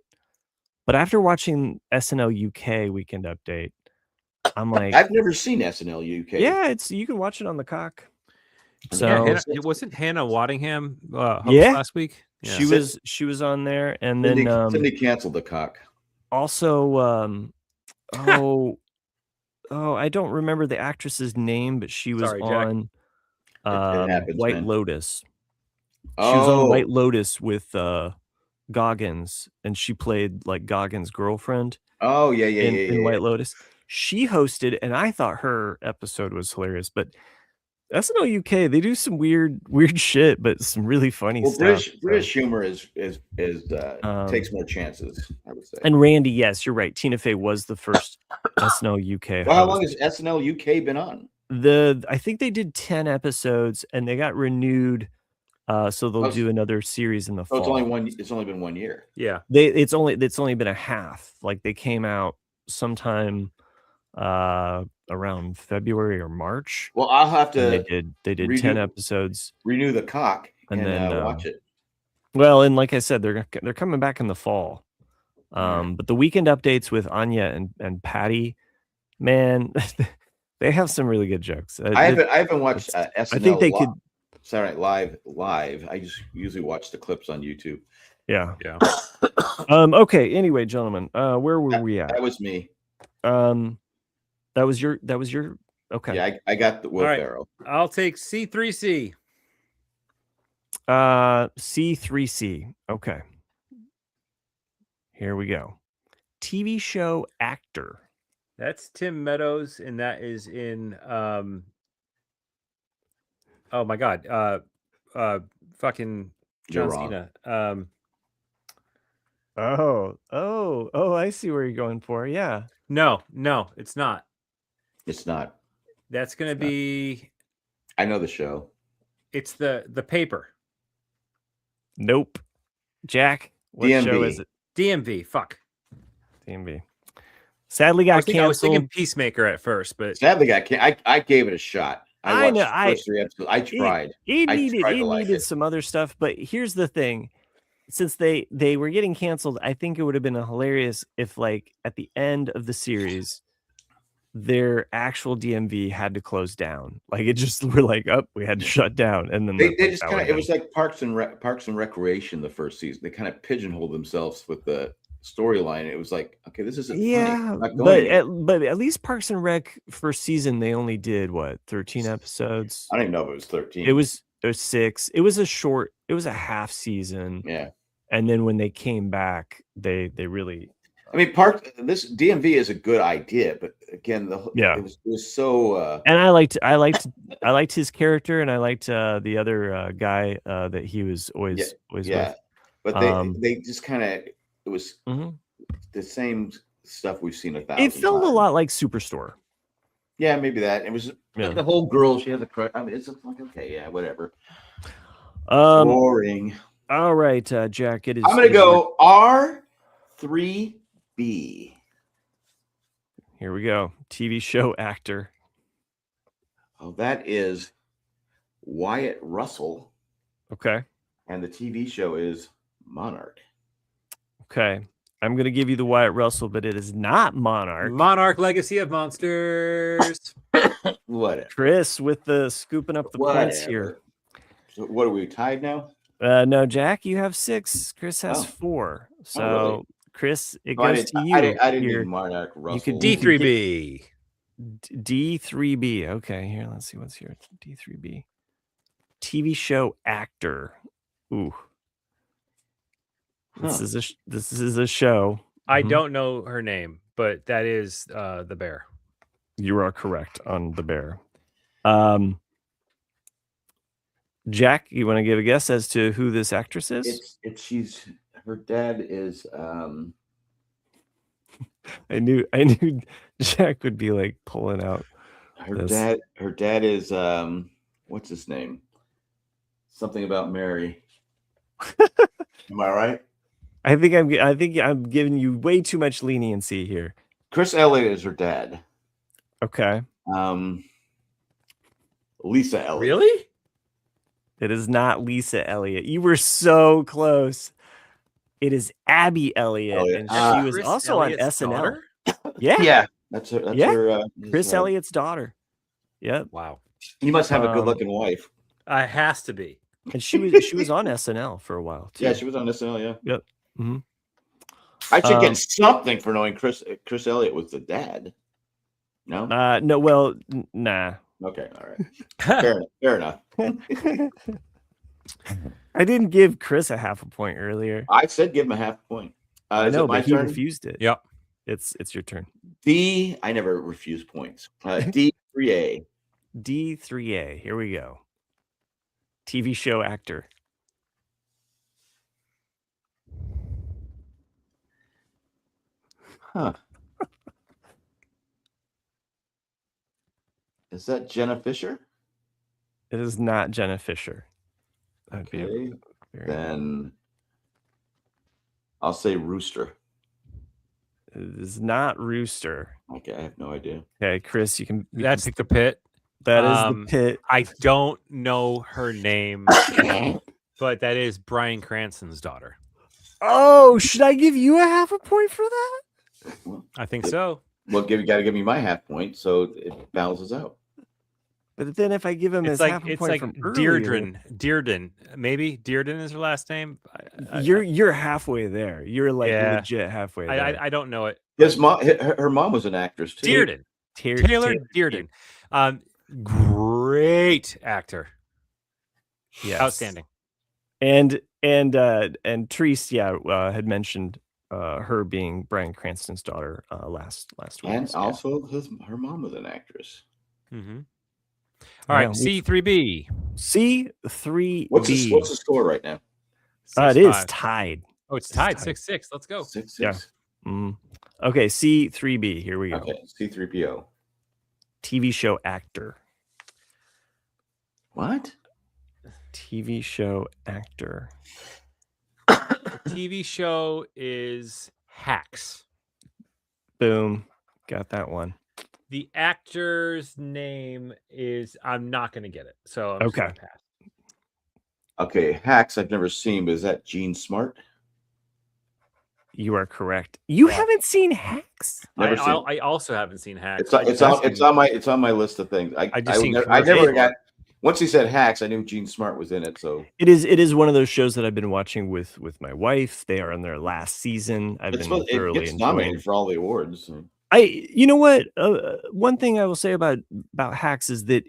But after watching SNL UK Weekend Update, I'm like, I've never seen SNL UK. Yeah, you can watch it on the cock. So wasn't Hannah Waddingham last week? Yeah. She was on there, and then Cindy canceled the cock. Also, I don't remember the actress's name, but she was on White Lotus. She was on White Lotus with Goggins, and she played like Goggins' girlfriend. Oh, yeah. In White Lotus. She hosted, and I thought her episode was hilarious, but SNL UK, they do some weird shit, but some really funny stuff. British humor is takes more chances, I would say. And Randy, yes, you're right. Tina Fey was the first SNL UK. Well, how long has SNL UK been on? I think they did 10 episodes, and they got renewed. So they'll do another series in the fall. It's only been 1 year. Yeah, it's only been a half. Like they came out sometime around February or March. Well, I'll have to. They did 10 episodes. Renew the cock and then watch it. Well, and like I said, they're coming back in the fall. But the weekend updates with Anya and Patty, man, they have some really good jokes. I haven't watched SNL. I think they could. Saturday Night Live. I just usually watch the clips on YouTube. Yeah. Okay. Anyway, gentlemen, where were we at? That was me. That was your okay. Yeah, I got the Will Ferrell. I'll take C3C. C3C. Okay. Here we go. TV show actor. That's Tim Meadows, and that is in oh my God. Fucking John Cena. I see where you're going for. Yeah. No, it's not. It's not. That's gonna be. I know the show. It's the paper. Nope. Jack, what DMV. show is it? DMV. Fuck. DMV. Sadly got canceled. I was thinking Peacemaker at first, but sadly got canceled. I gave it a shot. I know. The first 3 episodes. I tried. It needed some other stuff, but here's the thing. Since they were getting canceled, I think it would have been hilarious if, like, at the end of the series, their actual DMV had to close down. Like it just we're like, oh, we had to shut down, and then they just kind of it was like Parks and Recreation the first season. They kind of pigeonholed themselves with the storyline. It was like, okay, this isn't funny. But at least Parks and Rec first season they only did what 13 episodes. I don't even know if it was 13. It was 6. It was a half season. Yeah. And then when they came back, they really. I mean, this DMV is a good idea, but again, it was so. And I liked his character, and I liked the other guy that he was always with. But they just kind of it was the same stuff we've seen 1,000 times. It felt a lot like Superstore. Yeah, maybe that. It was the whole girl. She has a crush. I mean, it's like okay, yeah, whatever. Boring. All right, Jack. It is. I'm gonna go R3B. Here we go. TV show actor. Oh, that is Wyatt Russell. Okay. And the TV show is Monarch. Okay. I'm going to give you the Wyatt Russell, but it is not Monarch. Monarch Legacy of Monsters. Whatever. Chris with the scooping up the points here. So what are we tied now? No, Jack, you have 6. Chris has 4. So, really? Chris, it goes to you. I didn't need Monarch Russell. You could D3B. D3B. Okay, here, let's see what's here. D3B. TV show actor. Ooh. This is a show. I don't know her name, but that is the bear. You are correct on the bear. Jack, you want to give a guess as to who this actress is? Her dad is I knew Jack would be like pulling out. Her dad is what's his name? Something about Mary. Am I right? I think I'm giving you way too much leniency here. Chris Elliott is her dad. Okay. Lisa Elliott. Really? It is not Lisa Elliott. You were so close. It is Abby Elliott, and she was Chris also Elliott's on SNL. daughter? Yeah, that's her. Chris Elliott's daughter. Yep. Wow. You must have a good-looking wife. It has to be. And she was on SNL for a while too. Yeah, she was on SNL. Yeah. Yep. Mm-hmm. I should get something for knowing Chris Elliott was the dad. No. No. Well, nah. Okay. All right. Fair enough. I didn't give Chris a half a point earlier. I said give him a half point. No, but he refused it. Yep. It's your turn. I never refuse points. D3A. D3A. Here we go. TV show actor. Huh. Is that Jenna Fisher? It is not Jenna Fisher. Okay. Then I'll say Rooster. It is not Rooster. Okay, I have no idea. Okay, Chris, you can That's the Pit. That is the Pit. I don't know her name, but that is Bryan Cranston's daughter. Oh, should I give you a half a point for that? I think so. Well, you got to give me my half point, so it balances out. But then if I give him his half a point from earlier, Dearden, maybe Dearden is her last name. You're halfway there. You're like legit halfway there. I don't know it. His mom, her mom was an actress too. Dearden, Taylor Dearden, great actor. Yes, outstanding. And Therese, had mentioned her being Bryan Cranston's daughter last week. And also her mom was an actress. Mm-hmm. All right, C3B. C3B. What's the score right now? It is tied. Oh, it's tied 6-6. Let's go. 6-6. Yeah. Okay, C3B. Here we go. Okay, C3PO. TV show actor. What? TV show actor. TV show is Hacks. Boom. Got that one. The actor's name is, I'm not going to get it. So I'm just gonna pass. Okay, Hacks I've never seen, but is that Gene Smart? You are correct. You haven't seen Hacks? Never seen. I also haven't seen Hacks. It's on my list of things. I never got. Once he said Hacks, I knew Gene Smart was in it. So it is one of those shows that I've been watching with my wife. They are in their last season. I've been thoroughly gets enjoying. Nominated for all the awards. You know what? One thing I will say about Hacks is that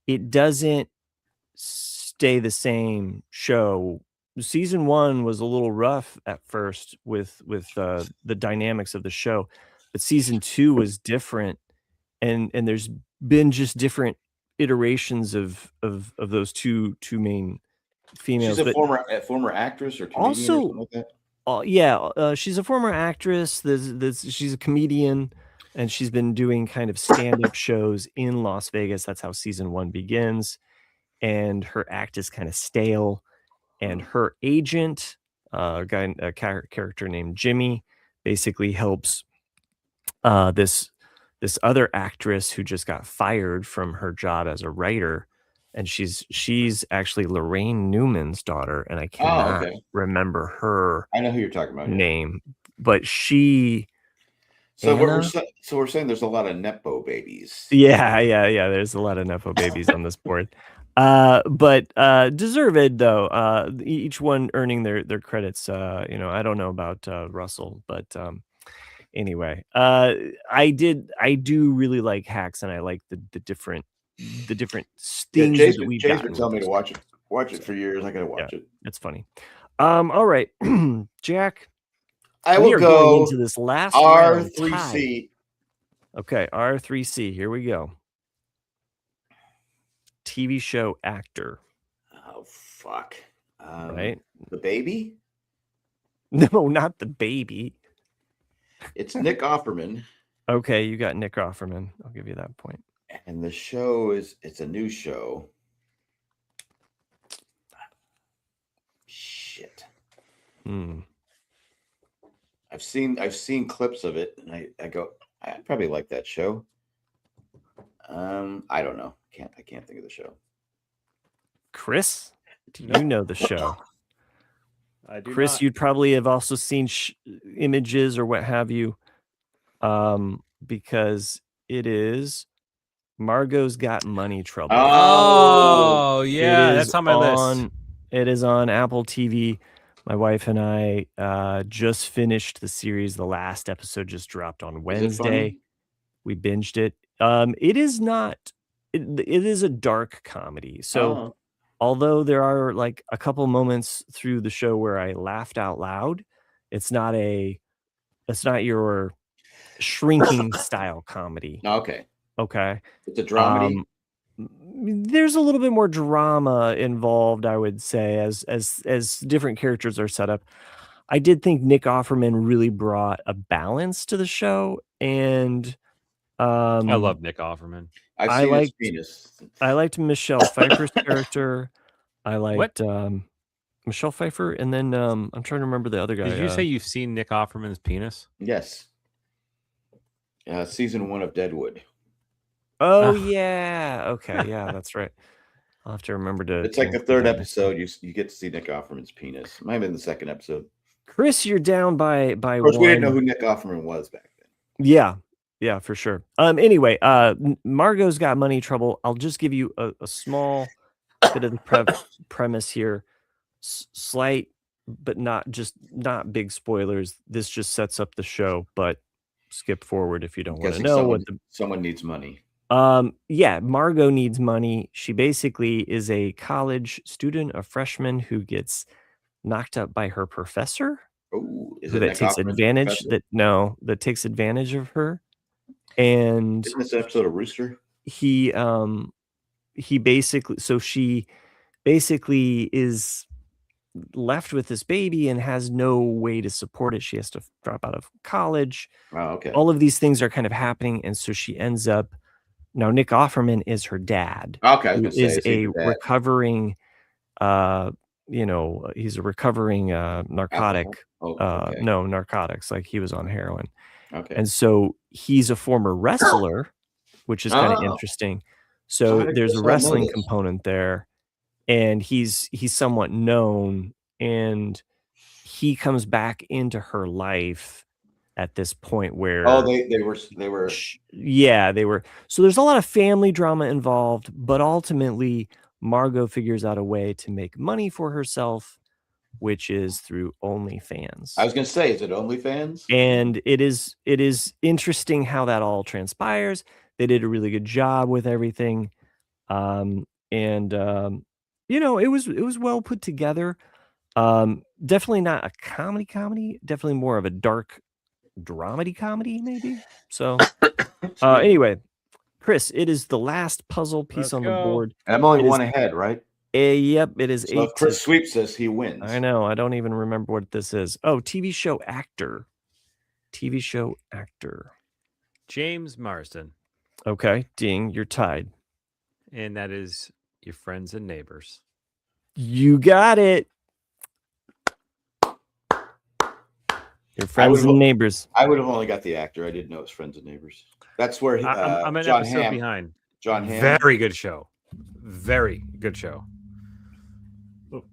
it doesn't stay the same show. Season 1 was a little rough at first with the dynamics of the show, but season 2 was different, and there's been just different iterations of those two main females. She's a former actress or comedian also, or something like that. She's a former actress. She's a comedian, and she's been doing kind of stand-up shows in Las Vegas. That's how season 1 begins, and her act is kind of stale. And her agent, a character named Jimmy, basically helps this other actress who just got fired from her job as a writer, and she's actually Lorraine Newman's daughter, and I cannot remember her. I know who you're talking about. Name, but she. So we're saying there's a lot of nepo babies. Yeah. There's a lot of nepo babies on this board. But deserved though. Each one earning their credits. I don't know about Russell, but anyway, I do really like Hacks, and I like the different things that we've Jay's been telling me to watch it for years. I gotta watch it. It's funny. All right, Jack. I will go going into this last R3C. Okay, R3C. Here we go. TV show actor. Oh fuck! Right, The Baby? No, not The Baby. It's Nick Offerman. Okay, you got Nick Offerman. I'll give you that point. And the show it's a new show. Shit. I've seen clips of it, and I go, I probably like that show. I don't know. I can't think of the show. Chris, do you know the show? I do. Chris, not. You'd probably have also seen images or what have you, because it is Margot's Got Money Trouble. Oh yeah, that's on my list. It is on Apple TV. My wife and I just finished the series. The last episode just dropped on Wednesday. We binged it. It is not. It is a dark comedy. So, although there are like a couple moments through the show where I laughed out loud, it's not your shrinking style comedy. Okay. It's a dramedy. There's a little bit more drama involved, I would say, as different characters are set up. I did think Nick Offerman really brought a balance to the show, and I love Nick Offerman. I liked his penis. I liked Michelle Pfeiffer's character. I liked Michelle Pfeiffer, and then I'm trying to remember the other guy. Did you say you've seen Nick Offerman's penis? Yes. Season 1 of Deadwood. Oh yeah. Okay. Yeah, that's right. I'll have to remember to. It's like the third episode. You get to see Nick Offerman's penis. Might have been the second episode. Chris, you're down by Of course, we didn't know who Nick Offerman was back then. Yeah, for sure. Anyway, Margot's Got Money Trouble. I'll just give you a small bit of the premise here. Slight, but not big spoilers. This just sets up the show, but skip forward if you don't want to know someone needs money. Margot needs money. She basically is a college student, a freshman who gets knocked up by her professor. Oh, that takes advantage of her. And isn't this episode of Rooster? She basically is left with this baby and has no way to support it. She has to drop out of college. Oh, okay. All of these things are kind of happening, and so she ends up. Now, Nick Offerman is her dad. Okay, who is a recovering. He's a recovering narcotic. No, narcotics. Like he was on heroin. Okay. And so he's a former wrestler, which is kind of interesting. So there's a wrestling component there, and he's somewhat known, and he comes back into her life at this point where they were they were. So there's a lot of family drama involved, but ultimately Margot figures out a way to make money for herself, which is through OnlyFans. I was going to say, is it OnlyFans? And it is interesting how that all transpires. They did a really good job with everything. You know, it was well put together. Definitely not a comedy, definitely more of a dark dramedy comedy, maybe. So anyway, Chris, it is the last puzzle piece on the board. I'm only one ahead, right? Yep, it is so 8. If Chris sweeps this, he wins. I know. I don't even remember what this is. Oh, TV show actor. James Marsden. Okay, ding, you're tied. And that is Your Friends and Neighbors. You got it. Your Friends and Neighbors. I would have only got the actor. I didn't know it was Friends and Neighbors. That's where I'm an John episode Hamm behind. John Hamm. Very good show. Very good show. Oh,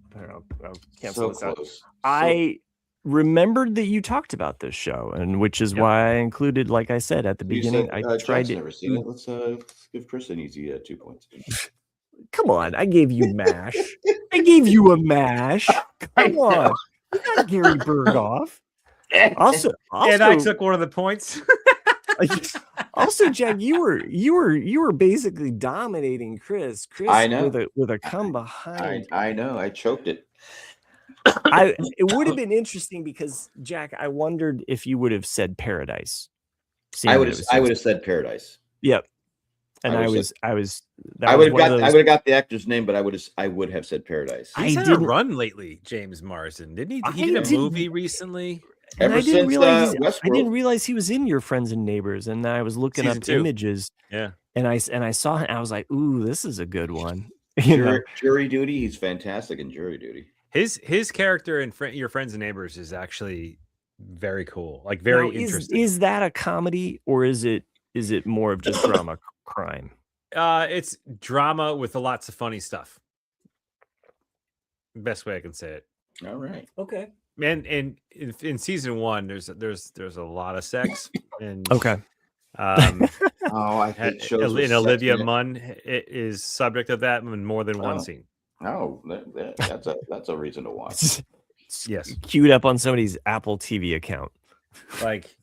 I'll cancel so this close. out. I remembered that you talked about this show, and which is why I included, like I said at the beginning, I tried to. Never seen it. Let's give Chris an easy 2 points. Come on, I gave you MASH. I gave you a MASH. Come on, you got Gary Berghoff. Also, and I took one of the points. Also, Jack, you were basically dominating Chris. I know. with a come behind. I know. I choked it. It would have been interesting because, Jack, I wondered if you would have said Paradise. I would have said Paradise. Yep. And I would have got the actor's name, but I would have said Paradise. He's had a run lately, James Marsden, didn't he? He did a movie recently. And I didn't realize he was in Your Friends and Neighbors, and I was looking up images. Yeah. And I saw it, and I was like, "Ooh, this is a good one." Jury Duty, he's fantastic in Jury Duty. His character in Your Friends and Neighbors is actually very cool, like very interesting. Is that a comedy, or is it more of just drama crime? It's drama with lots of funny stuff. Best way I can say it. All right. Okay. And in season 1, there's a lot of sex. And okay. I hate shows. And Olivia Munn is subject of that in more than one scene. Oh, that's a reason to watch. Yes, queued up on somebody's Apple TV account. Like,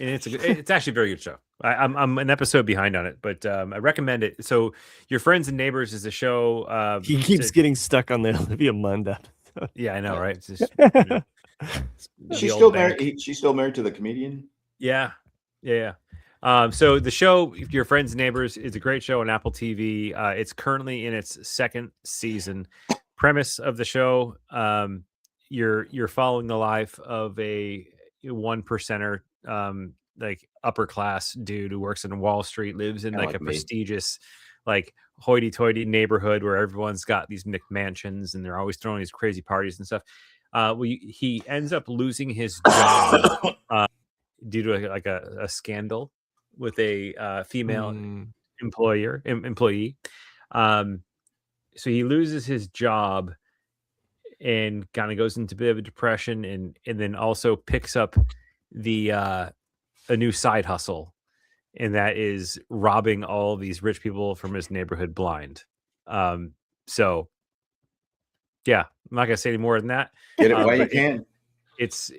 and it's actually a very good show. I'm an episode behind on it, but I recommend it. So, Your Friends and Neighbors is a show. He keeps getting stuck on the Olivia Munn episode. Yeah, I know, right? It's just, she's still married. She's still married to the comedian. Yeah. So the show, Your Friends and Neighbors, is a great show on Apple TV. It's currently in its 2nd season. Premise of the show: you're following the life of a 1%er, like upper class dude who works in Wall Street, lives in like a prestigious, like hoity-toity neighborhood where everyone's got these McMansions and they're always throwing these crazy parties and stuff. He ends up losing his job due to a scandal with a female employee. So he loses his job and kind of goes into a bit of a depression, and then also picks up a new side hustle, and that is robbing all these rich people from his neighborhood blind. So yeah, I'm not gonna say any more than that. Get it while you can. It's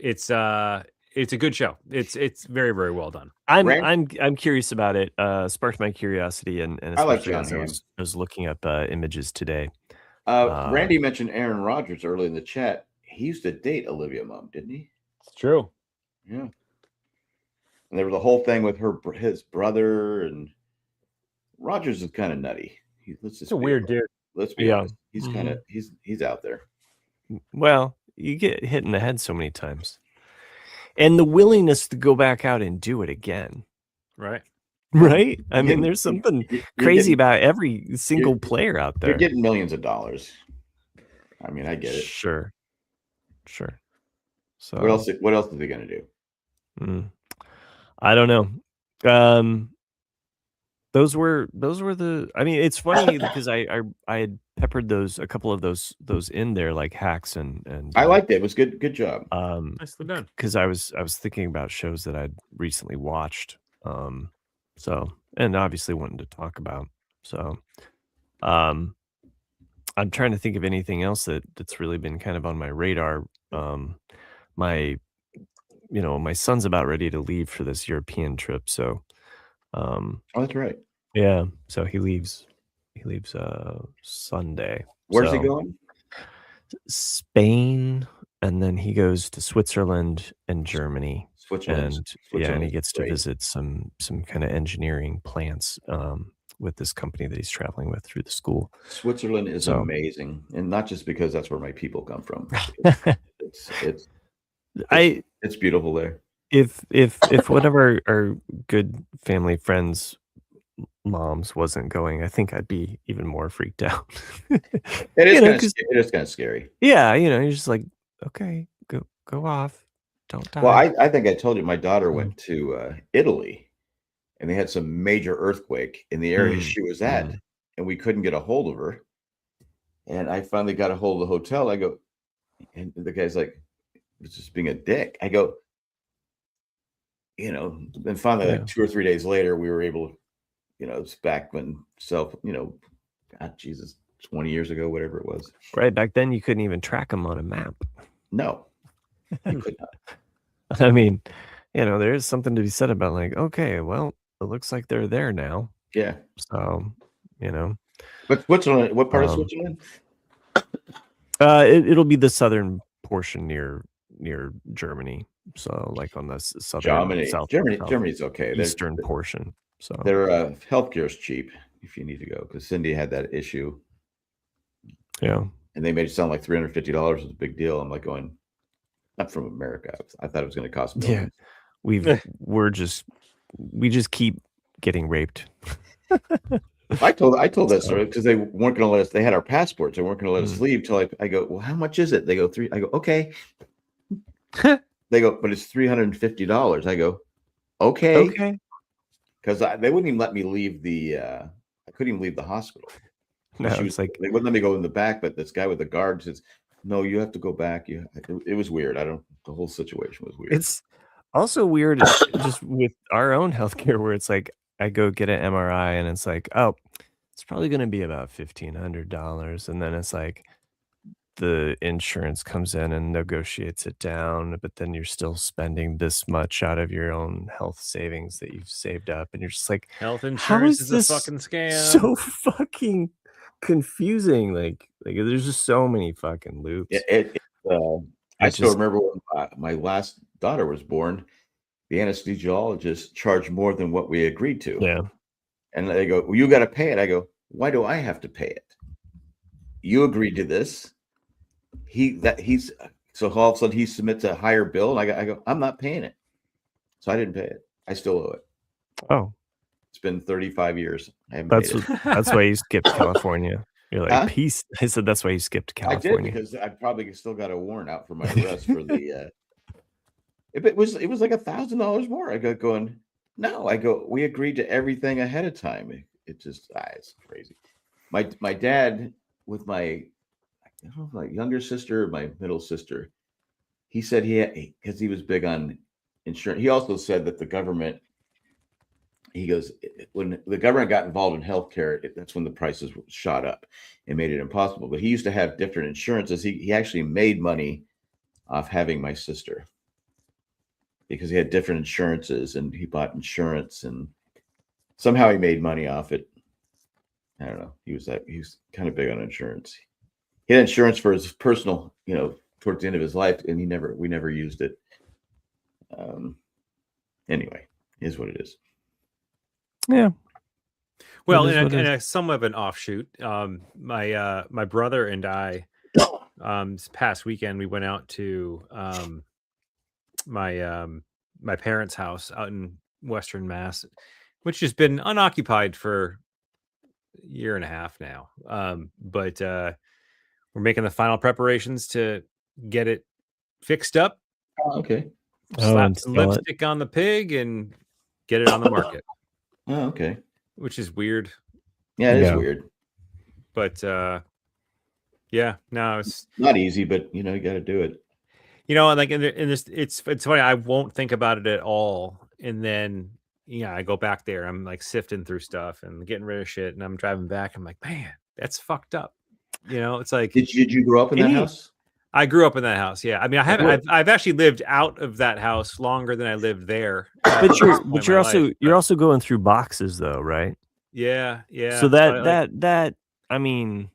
a good show. It's very, very well done. I'm curious about it. Sparked my curiosity, and especially as I was looking up images today. Randy mentioned Aaron Rodgers early in the chat. He used to date Olivia Munn, didn't he? It's true. Yeah. And there was a whole thing with his brother, and Rodgers is kind of nutty. It's a weird dude. Let's be honest. He's kind of he's out there. Well, you get hit in the head so many times. And the willingness to go back out and do it again. Right. I mean, there's something crazy about every single player out there. You're getting millions of dollars. I mean, I get it. Sure. So what else is he going to do? I don't know. those were the. I mean, it's funny because I had peppered a couple of those in there like hacks and I liked it. It was good. Good job. Nicely done. Because I was thinking about shows that I'd recently watched. So and obviously wanted to talk about. So, I'm trying to think of anything else that's really been kind of on my radar. My my son's about ready to leave for this European trip, so Oh, that's right. yeah, so he leaves Sunday. Where's he So going? Spain, and then he goes to Switzerland and Germany. Switzerland. And yeah, and he Switzerland's gets to great. visit some kind of engineering plants with this company that he's traveling with through the school. Switzerland is So- amazing, and not just because that's where my people come from. It's beautiful there. if one of our good family friends moms wasn't going, I think I'd be even more freaked out. It is You know, kind of 'cause- it is kind of scary. yeah, you're just like, okay, go off, don't die. Well, I think I told you my daughter went to Italy, and they had some major earthquake in the area she was at, and we couldn't get a hold of her. And I finally got a hold of the hotel. I go, and the guy's like, "It's just being a dick." I go, and finally, like 2 or 3 days later, we were able to, it's back when God, Jesus, 20 years ago, whatever it was. Right back then, you couldn't even track them on a map. No, you could not. I mean, there is something to be said about like, okay, well, it looks like they're there now. Yeah. So, But Switzerland, what part of Switzerland? It'll be the southern portion near Germany. So, like on the southern Germany's okay. Eastern portion. So their healthcare is cheap if you need to go, because Cindy had that issue. Yeah. And they made it sound like $350 was a big deal. I'm like going, not from America. I thought it was going to cost millions. Yeah. We just keep getting raped. I told that story because they weren't going to let us. They had our passports. They weren't going to let us leave till I go, well, how much is it? They go, $3. I go, okay. They go, but it's $350. I go, okay. Because they wouldn't even let me leave I couldn't even leave the hospital. No, they wouldn't let me go in the back, but this guy with the guard says, no, you have to go back. It was weird. The whole situation was weird. It's also weird just with our own healthcare where it's like, I go get an MRI and it's like, oh, it's probably going to be about $1,500. And then it's like the insurance comes in and negotiates it down, but then you're still spending this much out of your own health savings that you've saved up. And you're just like, health insurance is a fucking scam. So fucking confusing. Like there's just so many fucking loops. I still remember when my last daughter was born, the anesthesiologist charged more than what we agreed to. Yeah. And they go, well, you got to pay it. I go, why do I have to pay it? You agreed to this. So all of a sudden he submits a higher bill. And I go, I'm not paying it. So I didn't pay it. I still owe it. Oh, it's been 35 years. I haven't paid it. That's why you skipped California. You're like, peace. I said, that's why you skipped California. I did, because I probably still got a warrant out for my arrest for the, it was like $1,000 more. I go going, no, I go, we agreed to everything ahead of time. It just, it's crazy. My dad with my younger sister, my middle sister, he said because he was big on insurance. He also said that the government, he goes, when the government got involved in healthcare, that's when the prices shot up and made it impossible. But he used to have different insurances. He actually made money off having my sister because he had different insurances and he bought insurance and somehow he made money off it. I don't know. He was kind of big on insurance. He had insurance for his personal, towards the end of his life, and we never used it. Anyway, is what it is. Yeah. Well, and somewhat of an offshoot. My brother and I, this past weekend, we went out to my parents' house out in Western Mass, which has been unoccupied for a year and a half now. But we're making the final preparations to get it fixed up. Oh, okay. Slap some lipstick on the pig and get it on the market. Oh, okay. which is weird. Yeah, it is weird. But yeah, no, it's not easy, but you got to do it. And like in this, it's funny. I won't think about it at all, and then I go back there. I'm like sifting through stuff and getting rid of shit, and I'm driving back. I'm like, man, that's fucked up. It's like, did you grow up in that house? I grew up in that house. Yeah, I mean, I've actually lived out of that house longer than I lived there. But you're also going through boxes though, right? Yeah. So that I mean,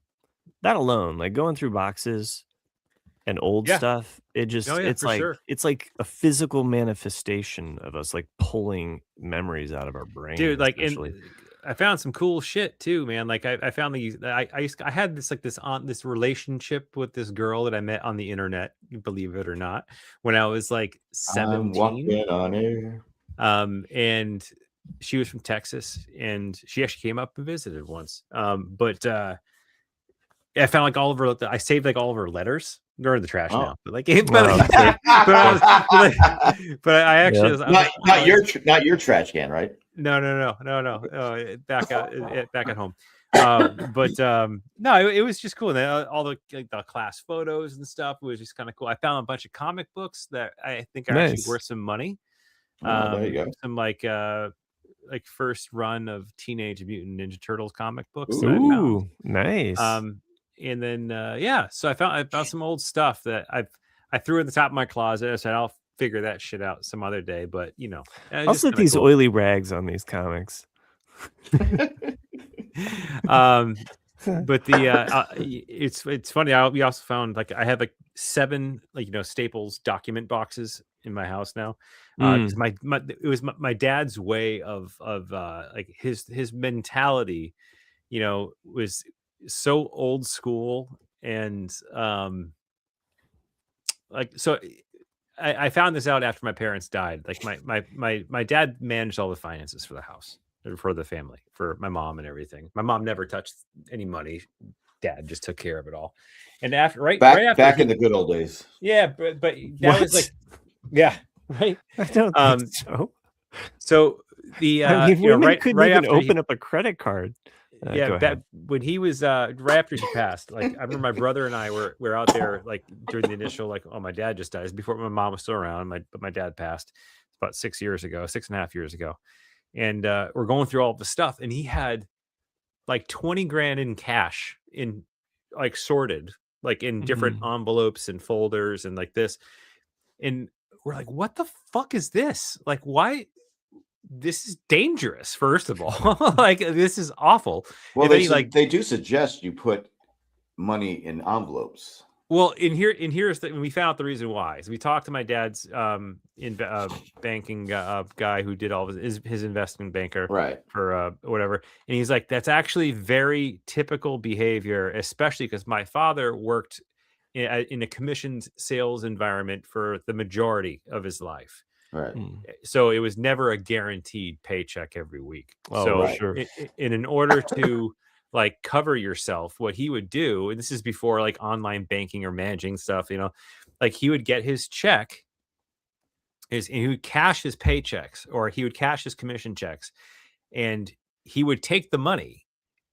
that alone, like going through boxes and old stuff, it just it's like a physical manifestation of us like pulling memories out of our brain. Dude, like I found some cool shit too, man. Like I found I had this relationship with this girl that I met on the internet, believe it or not, when I was like 17. On air. And she was from Texas, and she actually came up and visited once. But I found like all of her. I saved like all of her letters. They're in the trash now, but like, but I actually not your trash can, right? No. Back at home. No, it was just cool. And all the class photos and stuff was just kind of cool. I found a bunch of comic books that I think are actually worth some money. There you go. Some like first run of Teenage Mutant Ninja Turtles comic books. Ooh, nice. And then so I found some old stuff that I threw in the top of my closet. I said I'll figure that shit out some other day. But I'll set these oily rags on these comics. But it's funny. We also found like I have like 7 Staples document boxes in my house now. Because it was my dad's way of like his mentality, was so old school. And so I found this out after my parents died. Like my dad managed all the finances for the house, for the family, for my mom and everything. My mom never touched any money. Dad just took care of it all. And back in the good old days. Yeah, but that was like, yeah, right. I don't think so. So the women couldn't even open up a credit card. When he was right after he passed, like I remember my brother and I were out there like during the initial my dad just died, before my mom was still around. But my dad passed about 6.5 years ago, and we're going through all the stuff, and he had like 20 grand in cash, in like sorted like in different envelopes and folders and like this, and we're like, what the fuck is this? Like, why? This is dangerous, first of all. Like, this is awful. Well, they do suggest you put money in envelopes. Well, here's we found out the reason why. So we talked to my dad's banking guy who did all of his investment banker, right, for whatever, and he's like, that's actually very typical behavior, especially because my father worked in a commissioned sales environment for the majority of his life. Right. So it was never a guaranteed paycheck every week. Oh, so sure. In order to like cover yourself, what he would do, and this is before like online banking or managing stuff, like he would get his check, and he would cash his paychecks, or he would cash his commission checks, and he would take the money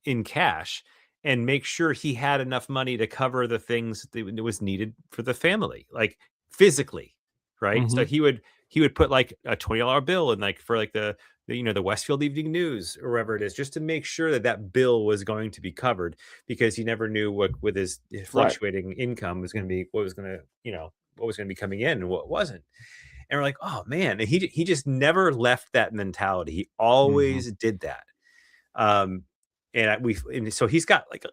in cash and make sure he had enough money to cover the things that was needed for the family, like physically, right? So he would put like a $20 bill in, like for like the Westfield Evening News or wherever it is, just to make sure that bill was going to be covered, because he never knew what with his fluctuating income was going to be, what was going to be coming in and what wasn't. And we're like, oh man, and he just never left that mentality. He always did that. And so he's got like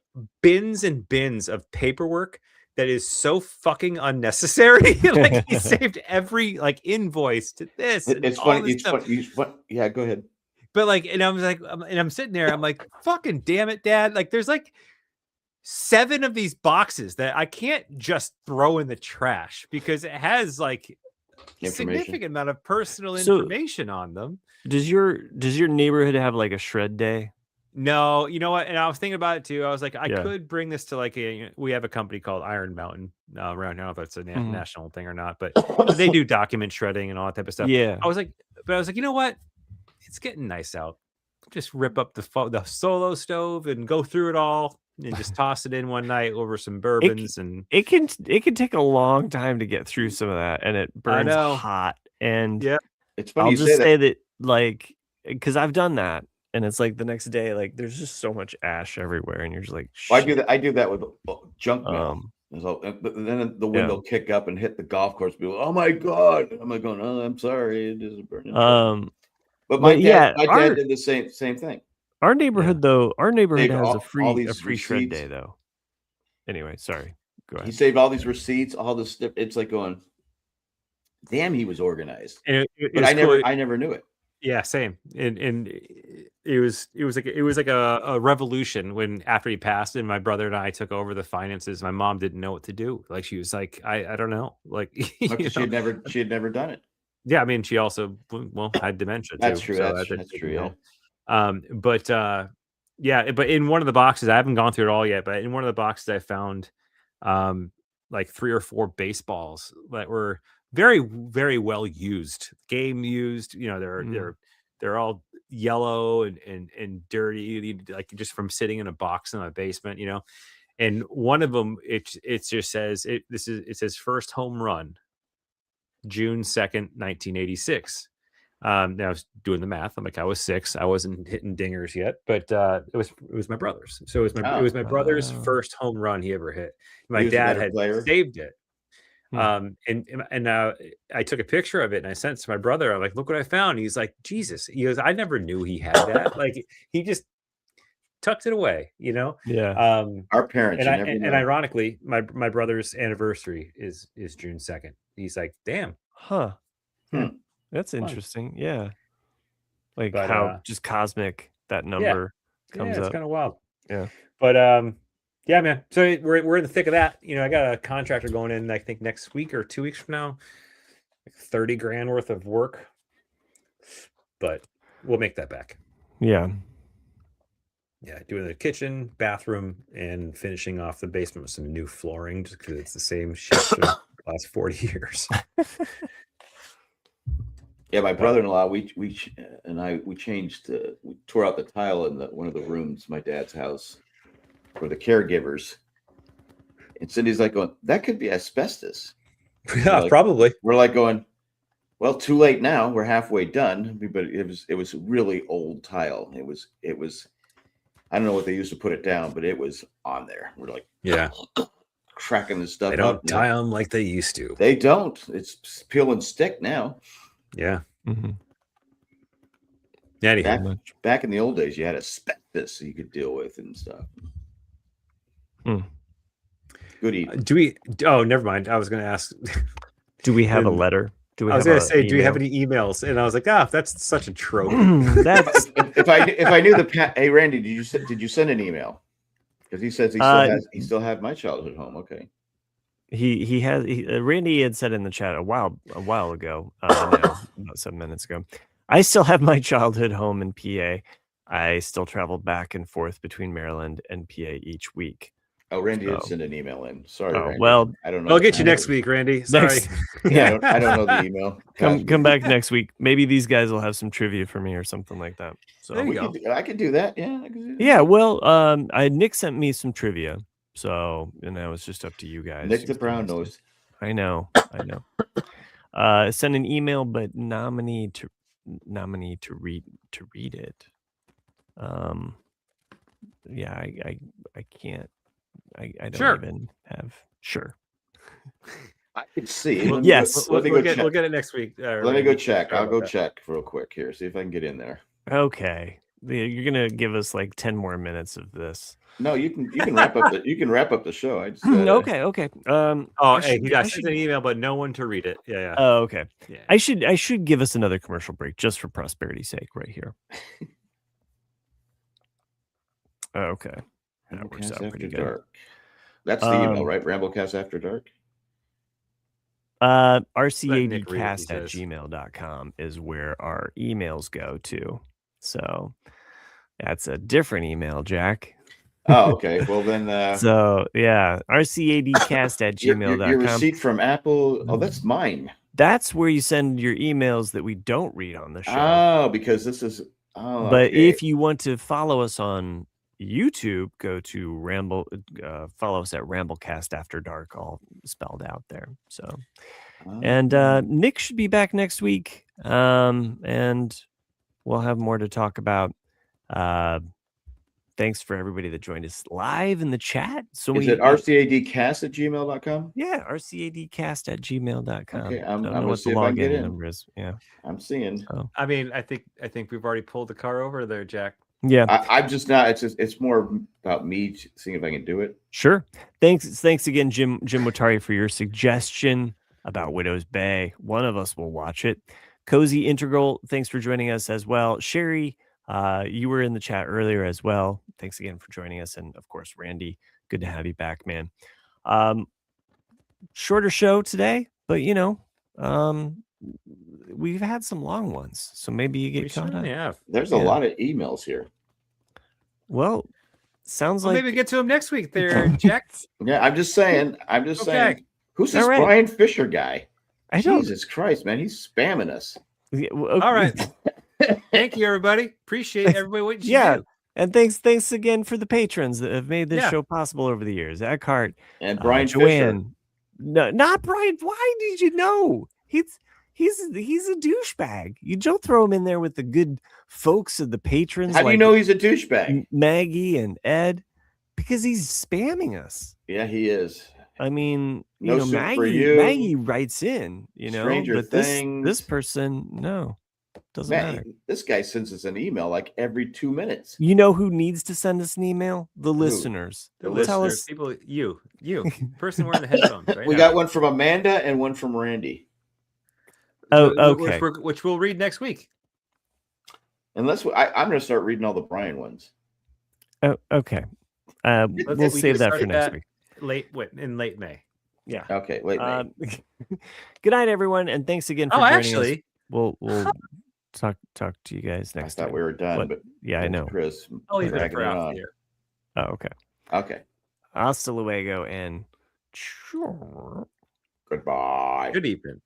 bins and bins of paperwork that is so fucking unnecessary. Like he saved every like invoice to this. It's funny. Yeah, go ahead. But like, and I was like, and I'm sitting there, I'm like, fucking damn it, Dad. Like there's like 7 of these boxes that I can't just throw in the trash, because it has like a significant amount of personal information on them. Does your neighborhood have like a shred day? No, you know what? And I was thinking about it too. I was like, I could bring this to like we have a company called Iron Mountain around here. I don't know if that's a national thing or not, but they do document shredding and all that type of stuff. Yeah. I was like, you know what? It's getting nice out. just rip up the solo stove and go through it all and just toss it in one night over some bourbons. It can take a long time to get through some of that, and it burns hot. And yeah, it's funny I'll you just say that, like, because I've done that, and it's like the next day, like there's just so much ash everywhere, and you're just like, well, I do that with junk mail. But then the wind Yeah. will kick up and hit the golf course. People, oh my god! I'm like going, oh, I'm sorry, it is burning. But my dad did the same thing. Our neighborhood has a free receipts. shred day though. Anyway, sorry. Go ahead. He saved all these receipts, all this stuff. It's like going, damn, he was organized. And but I never knew it. Yeah, same. And it was like a revolution when after he passed and my brother and I took over the finances. My mom didn't know what to do. Like she was like, I don't know. Like she had never done it. Yeah, I mean, she also had dementia too. That's true. So that's true. Yeah. But in one of the boxes, I haven't gone through it all yet, but in one of the boxes I found like 3 or 4 baseballs that were very, very well used, game used. You know, they're all yellow and dirty, like just from sitting in a box in my basement, you know. And one of them, it just says it says first home run, June 2nd, 1986. Now I was doing the math. I'm like, I was 6. I wasn't hitting dingers yet, but it was my brother's. So it was my brother's first home run he ever hit. My dad had saved it. And I took a picture of it and I sent it to my brother. I'm like, look what I found. He's like, Jesus. He goes, I never knew he had that. Like he just tucked it away, you know? Yeah. Our parents. And ironically, my brother's anniversary is June 2nd. He's like, damn. Huh. That's interesting. Yeah. Like how just cosmic that number comes up. It's kind of wild. Yeah. But yeah, man. So we're in the thick of that. You know, I got a contractor going in, I think next week or 2 weeks from now, like $30,000 worth of work. But we'll make that back. Yeah. Yeah, doing the kitchen, bathroom, and finishing off the basement with some new flooring, just because it's the same shit for the last 40 years. Yeah, my brother-in-law, we changed, we tore out the tile in one of the rooms, my dad's house, for the caregivers. And Cindy's like going, that could be asbestos. Yeah, probably. We're like going, well, too late now. We're halfway done. But it was really old tile. It was I don't know what they used to put it down, but it was on there. We're like, yeah, cracking this stuff. They don't tie them like they used to. They don't. It's peel and stick now. Yeah. Mm-hmm. Yeah. Back in the old days, you had asbestos you could deal with and stuff. Good evening. Do we? Oh, never mind. I was going to ask. Do we have a letter? I was going to say, do you have any emails? And I was like, that's such a trope. That's if I knew the hey Randy, did you send an email? Because he says he still had my childhood home. Okay. Randy had said in the chat a while ago, about 7 minutes ago, I still have my childhood home in PA. I still travel back and forth between Maryland and PA each week. Oh, Randy did send an email in. Sorry, Randy. Well, I don't know. I'll get you next week, Randy. Sorry. Yeah, I don't know the email. Come back next week. Maybe these guys will have some trivia for me or something like that. So there you go. I could do that. Yeah. I could do that. Yeah. Well, Nick sent me some trivia. So, and that was just up to you guys. Nick the brown nose. I know. Send an email, but nominee to read it. Yeah, I can't. I don't even have. Sure. I can see. We'll get it next week. Let me go check. I'll go check real quick here. See if I can get in there. Okay. You're gonna give us like 10 more minutes of this. No, you can wrap up the show. I just okay. He got sent an email, but no one to read it. Yeah. Oh, okay. Yeah. I should give us another commercial break just for prosperity's sake, right here. Okay. That works out pretty good. Dark. That's the email, right? Ramblecast After Dark. RCADcast@gmail.com is where our emails go to. So that's a different email, Jack. Oh, okay. Well then so yeah, RCADcast@gmail.com. Your receipt from Apple. Oh, that's mine. That's where you send your emails that we don't read on the show. Oh, because this is Oh, But okay. if you want to follow us on YouTube, go to follow us at Ramblecast Afterdark, all spelled out there. So, and Nick should be back next week, and we'll have more to talk about. Thanks for everybody that joined us live in the chat. So is it rcadcast@gmail.com? Yeah, rcadcast@gmail.com. Okay, I I'm don't know gonna what see the if I can get login in. number is. Yeah, I'm seeing. So, I mean, I think we've already pulled the car over there, Jack. yeah, I'm just not. It's more about me seeing if I can do it. Sure. Thanks again, Jim Watari, for your suggestion about Widow's Bay. One of us will watch it. Cozy Integral, thanks for joining us as well. Sherry, you were in the chat earlier as well. Thanks again for joining us. And of course, Randy, good to have you back, man. Shorter show today, but we've had some long ones, so maybe you get caught up. Yeah, there's a lot of emails here. Well, sounds like maybe get to him next week there, Jack. Yeah, I'm just saying. Saying. Who's this Brian Fisher guy? Jesus Christ, man, he's spamming us. Yeah, all right. Thank you, everybody. Appreciate everybody what you do. And thanks again for the patrons that have made this show possible over the years. Eckhart and Brian Joanne. Fisher. No, not Brian. Why did you know? He's a douchebag. You don't throw him in there with the good folks of the patrons. How do you know he's a douchebag? Maggie and Ed, because he's spamming us. Yeah, he is. I mean, Maggie writes in, Stranger but Things. this person, no, doesn't matter. This guy sends us an email like every 2 minutes. You know who needs to send us an email? The listeners. The listeners, people, you, person wearing the headphones. Right we got one from Amanda and one from Randy. Oh, okay. Which we'll read next week. Unless I'm going to start reading all the Brian ones. Oh, okay. We'll save that for next week. In late May. Yeah. Okay. Late May. Good night, everyone, and thanks again for joining us. We'll talk to you guys next time. I thought we were done, but yeah, I know. Chris, I'll leave it for out here. Oh, okay. Okay. Hasta luego and goodbye. Good evening.